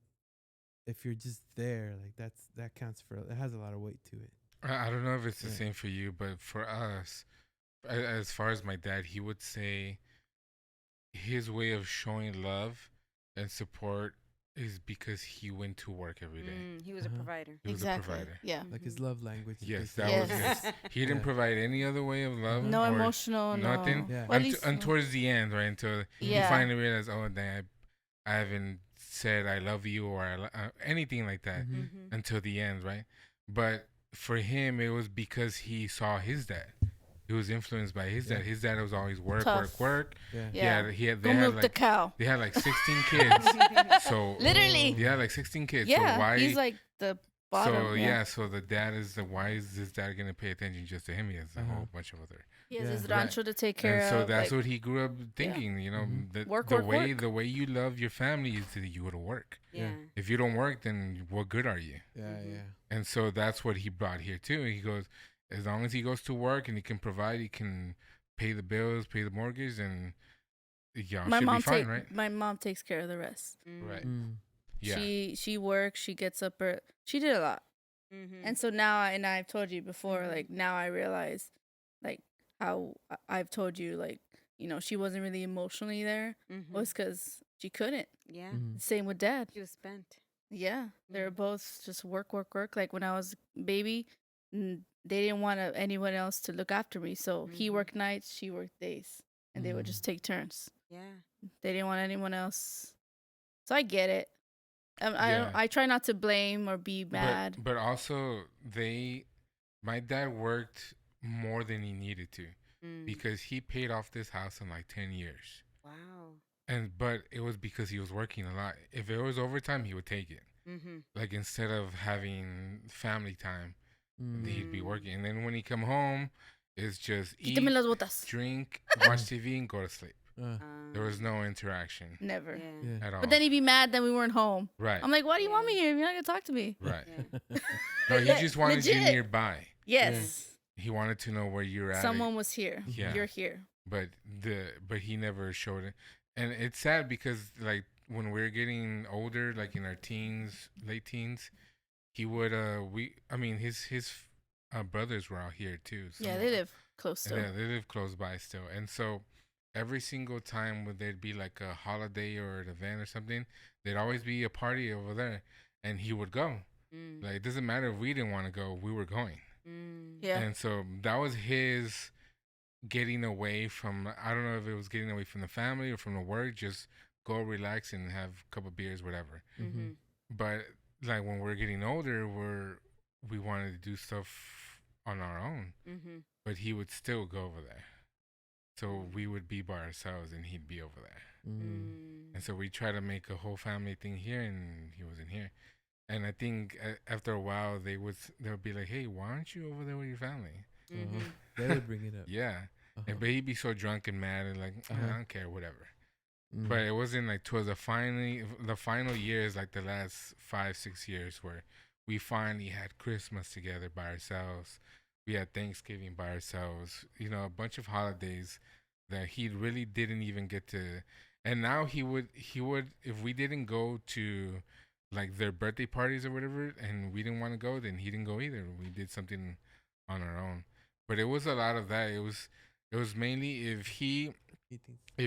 Speaker 4: if you're just there, like that counts for, it has a lot of weight to it.
Speaker 1: I don't know if it's the
Speaker 4: Yeah.
Speaker 1: same for you, but for us, as far as my dad, he would say his way of showing love and support is because he went to work every day.
Speaker 5: He was a
Speaker 4: Uh-huh.
Speaker 5: provider.
Speaker 1: He was a
Speaker 3: Exactly.
Speaker 1: provider.
Speaker 3: Yeah.
Speaker 4: Like his love language. is
Speaker 1: Yes,
Speaker 4: basically-
Speaker 1: that was
Speaker 3: Yes.
Speaker 1: it. He didn't
Speaker 4: Yeah.
Speaker 1: provide any other way of love.
Speaker 3: No
Speaker 1: or
Speaker 3: emotional,
Speaker 1: nothing.
Speaker 3: no.
Speaker 4: Yeah.
Speaker 3: Well, at least,
Speaker 1: And towards the end, right? Until he
Speaker 3: Yeah.
Speaker 1: finally realized, oh, dang, I haven't said I love you or anything like that
Speaker 4: Mhm.
Speaker 5: Mm-hmm.
Speaker 1: until the end, right? But for him, it was because he saw his dad. He was influenced by his
Speaker 4: Yeah.
Speaker 1: dad. His dad was always work,
Speaker 3: Tough.
Speaker 1: work.
Speaker 4: Yeah.
Speaker 3: Yeah.
Speaker 1: They
Speaker 3: Go
Speaker 1: had
Speaker 3: milk the
Speaker 1: like
Speaker 3: cow.
Speaker 1: they had like 16 kids. So
Speaker 3: Literally.
Speaker 1: they had like 16 kids.
Speaker 3: Yeah.
Speaker 1: So why?
Speaker 3: He's like the bottom.
Speaker 1: So yeah. So the dad is why is this dad gonna pay attention just to him? He has a
Speaker 4: Uh-huh.
Speaker 1: whole bunch of other.
Speaker 3: He has
Speaker 4: Yeah.
Speaker 3: his
Speaker 1: Right.
Speaker 3: rancho to take care
Speaker 1: And so
Speaker 3: of.
Speaker 1: that's
Speaker 3: like,
Speaker 1: what he grew up thinking. You know,
Speaker 4: Mhm.
Speaker 1: the
Speaker 3: Work,
Speaker 1: the
Speaker 3: work,
Speaker 1: way
Speaker 3: work.
Speaker 1: the way you love your family is that you go to work.
Speaker 5: Yeah.
Speaker 1: If you don't work, then what good are you?
Speaker 4: Yeah,
Speaker 5: Mhm.
Speaker 4: yeah.
Speaker 1: And so that's what he brought here too. He goes, as long as he goes to work and he can provide, he can pay the bills, pay the mortgage, and y'all
Speaker 3: my
Speaker 1: should
Speaker 3: mom
Speaker 1: be fine, right?
Speaker 3: My mom takes care of the rest.
Speaker 1: Right.
Speaker 4: Mm.
Speaker 1: Yeah.
Speaker 3: She works. She gets up. She did a lot.
Speaker 5: Mm-hmm.
Speaker 3: And so now, and I've told you before,
Speaker 5: Mhm.
Speaker 3: like now I realize, like how I've told you, like she wasn't really emotionally there
Speaker 5: Mm-hmm.
Speaker 3: was because she couldn't.
Speaker 5: Yeah.
Speaker 4: Mhm.
Speaker 3: Same with dad.
Speaker 5: She was spent.
Speaker 3: Yeah, they were
Speaker 5: Mhm.
Speaker 3: both just work, work, work. Like when I was a baby, they didn't want anyone else to look after me, so he
Speaker 5: Mhm.
Speaker 3: worked nights, she worked days, and they would
Speaker 4: Mhm.
Speaker 3: just take turns.
Speaker 5: Yeah.
Speaker 3: They didn't want anyone else, so I get it.
Speaker 1: Yeah.
Speaker 3: I try not to blame or be mad.
Speaker 1: But also my dad worked more than he needed to
Speaker 5: Mm.
Speaker 1: because he paid off this house in like 10 years.
Speaker 5: Wow.
Speaker 1: But it was because he was working a lot. If it was overtime, he would take it.
Speaker 5: Mm-hmm.
Speaker 1: Like instead of having family time,
Speaker 4: Mm.
Speaker 1: he'd be working. And then when he come home, it's just eat,
Speaker 3: Quítame las botas.
Speaker 1: drink, watch TV, and go to sleep. There was
Speaker 5: Um,
Speaker 1: no interaction
Speaker 3: Never.
Speaker 5: Yeah.
Speaker 4: Yeah.
Speaker 1: at all.
Speaker 3: But then he'd be mad that we weren't home.
Speaker 1: right,
Speaker 3: I'm like, why do you want
Speaker 5: Yeah.
Speaker 3: me here if you're not gonna talk to me?
Speaker 1: right.
Speaker 5: Yeah.
Speaker 1: No, he just wanted you
Speaker 3: Legit.
Speaker 1: nearby.
Speaker 3: Yes.
Speaker 1: He wanted to know where you're at.
Speaker 3: Someone was here.
Speaker 1: Yeah.
Speaker 3: You're here.
Speaker 1: But he never showed it, and it's sad because like when we're getting older, like in our teens, late teens, he would his brothers were out here too.
Speaker 3: Yeah, they live close
Speaker 1: Yeah,
Speaker 3: still.
Speaker 1: they live close by still, and so every single time when there'd be like a holiday or an event or something, there'd always be a party over there, and he would go.
Speaker 5: Mm.
Speaker 1: Like it doesn't matter if we didn't want to go, we were going.
Speaker 5: Mm.
Speaker 3: Yeah.
Speaker 1: And so that was his getting away from, I don't know if it was getting away from the family or from the work, just go relax and have a couple beers, whatever.
Speaker 5: Mm-hmm.
Speaker 1: But like when we're getting older, we wanted to do stuff on our own,
Speaker 5: Mm-hmm.
Speaker 1: but he would still go over there. So we would be by ourselves and he'd be over there.
Speaker 5: Mm.
Speaker 1: And so we try to make a whole family thing here, and he wasn't here. And I think after a while they would be like, "Hey, why aren't you over there with your family?"
Speaker 5: Mm-hmm.
Speaker 4: They would bring it up.
Speaker 1: Yeah. But he'd be so drunk and mad and like, I don't care, whatever. But it wasn't like towards the final years, like the last 5-6 years, where we finally had Christmas together by ourselves. We had Thanksgiving by ourselves. You know, a bunch of holidays that he really didn't even get to. And now he would if we didn't go to like their birthday parties or whatever, and we didn't want to go, then he didn't go either. We did something on our own. But it was a lot of that. It was mainly if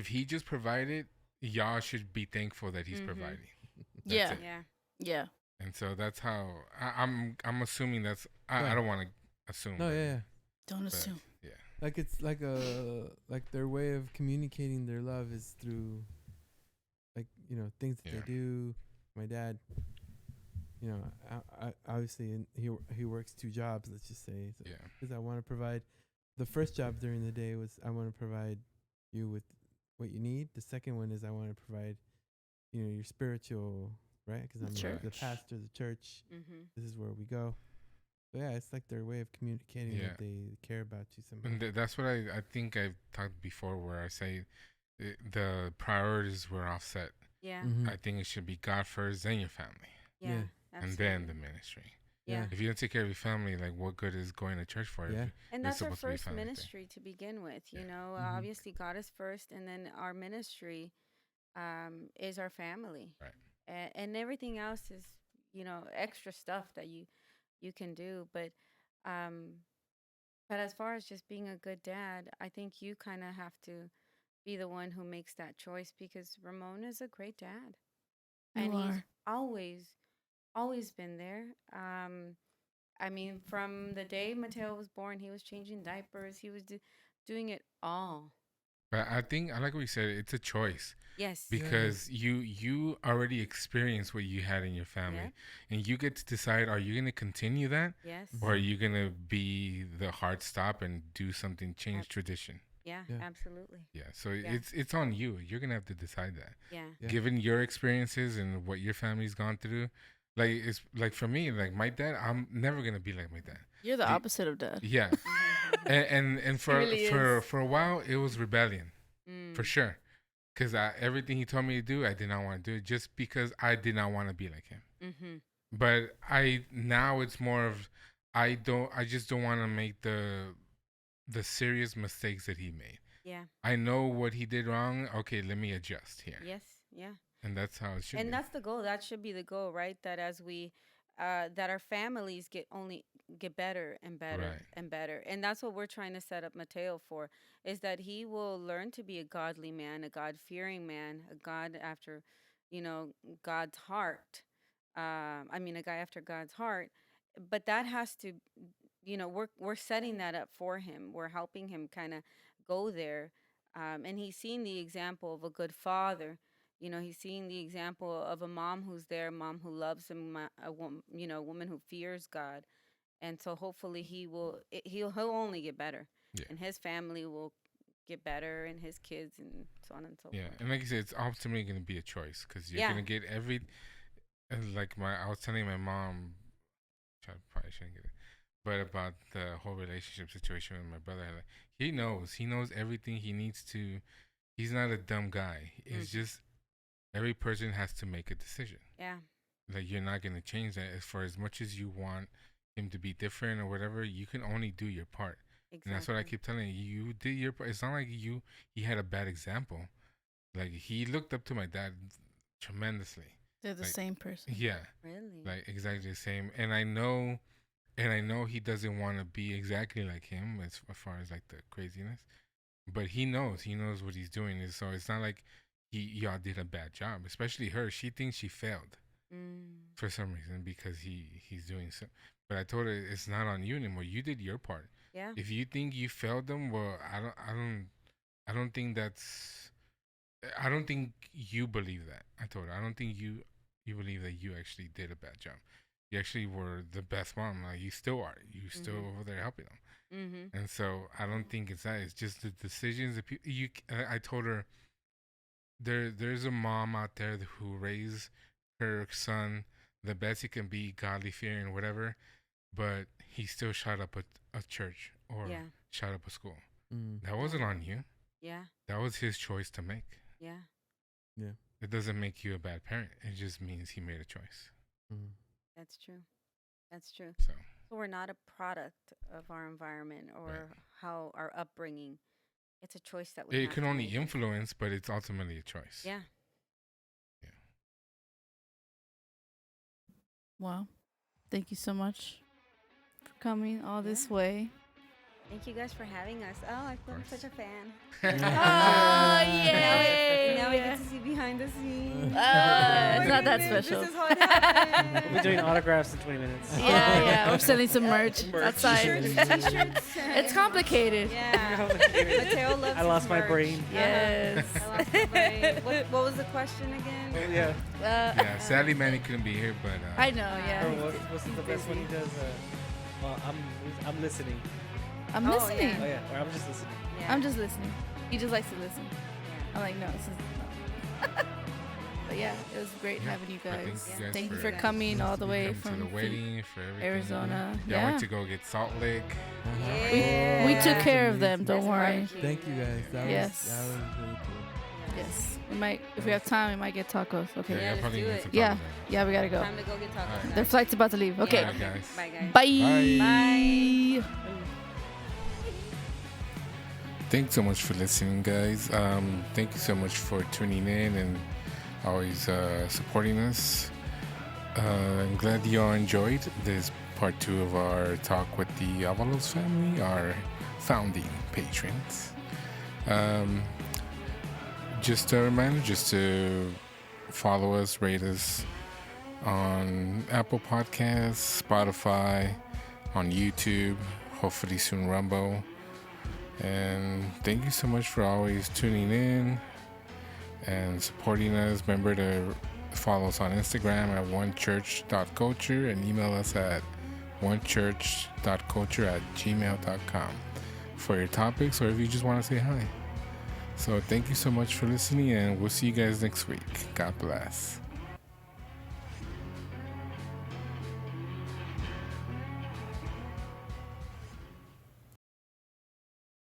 Speaker 1: he just provided, y'all should be thankful that he's providing. That's
Speaker 3: Yeah.
Speaker 1: it.
Speaker 5: Yeah.
Speaker 3: Yeah.
Speaker 1: And so that's how I'm assuming that's I don't want to assume.
Speaker 4: No, yeah.
Speaker 3: Don't
Speaker 1: but,
Speaker 3: assume.
Speaker 1: yeah.
Speaker 4: Like it's like their way of communicating their love is through, like, you know, things that they do. My dad, you know, I obviously, and he works 2 jobs. Let's just say, so
Speaker 1: Yeah.
Speaker 4: because I want to provide. The first job during the day was I want to provide you with what you need. The second one is I want to provide, you know, your spiritual, right? Because I'm the pastor of the church.
Speaker 5: Mm-hmm.
Speaker 4: This is where we go. So yeah, it's like their way of communicating that they care about you somehow.
Speaker 1: And that's what I think I've talked before, where I say the priorities were offset.
Speaker 5: Yeah.
Speaker 1: I think it should be God first, then your family,
Speaker 5: Yeah.
Speaker 1: and then the ministry.
Speaker 5: Yeah.
Speaker 1: If you don't take care of your family, like what good is going to church for?
Speaker 4: Yeah.
Speaker 5: And
Speaker 1: It's
Speaker 5: that's our
Speaker 1: supposed to be a
Speaker 5: first
Speaker 1: family thing.
Speaker 5: ministry to begin with. You
Speaker 1: Yeah.
Speaker 5: know, obviously God is first, and then our ministry is our family.
Speaker 1: Right.
Speaker 5: And everything else is, you know, extra stuff that you can do. But as far as just being a good dad, I think you kind of have to be the one who makes that choice, because Ramon is a great dad. And he's always been there. I mean, from the day Mateo was born, he was changing diapers. He was doing it all.
Speaker 1: But I think I like what you said. It's a choice.
Speaker 5: Yes.
Speaker 1: Because you already experienced what you had in your family, and you get to decide: are you going to continue that,
Speaker 5: Yes.
Speaker 1: or are you going to be the hard stop and do something, change tradition?
Speaker 5: Yeah, absolutely.
Speaker 1: Yeah. So it's on you. You're gonna have to decide that.
Speaker 5: Yeah.
Speaker 1: Given your experiences and what your family's gone through, like it's like for me, like my dad, I'm never gonna be like my dad.
Speaker 3: You're the opposite of dad.
Speaker 1: Yeah. and for
Speaker 3: really
Speaker 1: for a while it was rebellion, for sure, because everything he told me to do, I did not want to do it, just because I did not want to be like him.
Speaker 5: Mm-hmm.
Speaker 1: But now it's more of I just don't want to make the serious mistakes that he made.
Speaker 5: Yeah.
Speaker 1: I know what he did wrong. Okay, let me adjust here.
Speaker 5: Yes. Yeah.
Speaker 1: And that's how it should be.
Speaker 5: And that's the goal. That should be the goal, right? That as we, that our families get better and better and better. And that's what we're trying to set up Mateo for, is that he will learn to be a godly man, a God-fearing man, a God after, you know, God's heart. I mean, a guy after God's heart. But that has to, you know, we're setting that up for him. We're helping him kind of go there. And he's seen the example of a good father. You know, he's seeing the example of a mom who's there, a mom who loves him, a woman who fears God. And so hopefully he'll only get better.
Speaker 1: Yeah.
Speaker 5: And his family will get better, and his kids, and so on and so forth.
Speaker 1: Yeah. And like you said, it's ultimately going to be a choice, because you're going to get I was telling my mom, I probably shouldn't get it, but about the whole relationship situation with my brother. Like, he knows everything he needs to. He's not a dumb guy. It's just every person has to make a decision.
Speaker 5: Yeah.
Speaker 1: Like, you're not going to change that. For as much as you want him to be different or whatever, you can only do your part. Exactly. And that's what I keep telling you. You did your part. It's not like he had a bad example. Like, he looked up to my dad tremendously.
Speaker 3: They're the same person.
Speaker 1: Yeah.
Speaker 5: Really?
Speaker 1: Like, exactly the same. And I know and I know he doesn't want to be exactly like him as far as like the craziness, but he knows what he's doing. So it's not like y'all did a bad job. Especially her, she thinks she failed for some reason because he's doing so. But I told her it's not on you anymore. You did your part.
Speaker 5: Yeah.
Speaker 1: If you think you failed them, well, I don't think that's. I don't think you believe that. I told her I don't think you believe that you actually did a bad job. You actually were the best mom. Like you still are. You still over there helping them. And so I don't think it's that. It's just the decisions that people. I told her there's a mom out there who raised her son the best he can be, godly fearing, whatever, but he still shot up a church or shot up a school. That wasn't on you.
Speaker 5: Yeah.
Speaker 1: That was his choice to make.
Speaker 5: Yeah.
Speaker 4: Yeah.
Speaker 1: It doesn't make you a bad parent. It just means he made a choice.
Speaker 5: That's true. That's true.
Speaker 1: So
Speaker 5: we're not a product of our environment or how our upbringing. It's a choice that we
Speaker 1: it can only influence, but it's ultimately a choice.
Speaker 5: Yeah.
Speaker 1: Yeah.
Speaker 3: Wow. Thank you so much for coming all this way.
Speaker 5: Thank you guys for having us. Oh, I feel I'm such a fan.
Speaker 3: Oh, yay!
Speaker 5: Now we get to see behind the scenes.
Speaker 3: It's not that special.
Speaker 5: This is how it happened.
Speaker 2: We'll be doing autographs in 20 minutes.
Speaker 3: Yeah. We're selling some merch outside.
Speaker 5: T-shirts.
Speaker 3: It's complicated.
Speaker 5: Yeah. Mateo loves
Speaker 2: I lost my
Speaker 5: merch.
Speaker 2: brain.
Speaker 3: Yes.
Speaker 5: I lost my brain. What was the question again?
Speaker 2: Oh, yeah.
Speaker 1: Yeah, sadly, Manny couldn't be here, but
Speaker 3: I know,
Speaker 2: Or
Speaker 3: yeah.
Speaker 2: what's the best one he does? Well, I'm listening.
Speaker 3: I'm
Speaker 5: Oh,
Speaker 3: listening.
Speaker 2: Oh yeah, or I'm just listening.
Speaker 5: Yeah.
Speaker 3: I'm just listening. He just likes to listen. I'm like, no, this is no. But yeah, it was great having you guys. Thank you for coming all the way
Speaker 1: coming to
Speaker 3: from
Speaker 1: the wedding, for everything.
Speaker 3: Arizona.
Speaker 1: Yeah, I
Speaker 3: Yeah.
Speaker 1: went to go get Salt Lake.
Speaker 3: We took care of them. Don't worry.
Speaker 4: Thank you guys. That
Speaker 3: Yes.
Speaker 4: was really cool.
Speaker 3: Yes. We might, if we have time, we might get tacos. Okay.
Speaker 5: Yeah,
Speaker 1: I'll
Speaker 5: let's
Speaker 1: probably
Speaker 5: do
Speaker 1: get
Speaker 5: it.
Speaker 1: some
Speaker 3: Yeah.
Speaker 1: tacos.
Speaker 3: Yeah, we gotta go.
Speaker 5: Time to go get tacos.
Speaker 1: Alright.
Speaker 3: Their flight's about to leave. Okay.
Speaker 1: Alright, guys.
Speaker 5: Bye, guys.
Speaker 3: Bye.
Speaker 5: Bye.
Speaker 1: Thanks so much for listening, guys. Thank you so much for tuning in and always supporting us. I'm glad you all enjoyed this part 2 of our talk with the Avalos family, our founding patrons. Just a reminder, just to follow us, rate us on Apple Podcasts, Spotify, on YouTube, hopefully soon Rumble. And thank you so much for always tuning in and supporting us. Remember to follow us on Instagram at onechurch.culture and email us at onechurch.culture@gmail.com for your topics or if you just want to say hi. So thank you so much for listening, and we'll see you guys next week. God bless.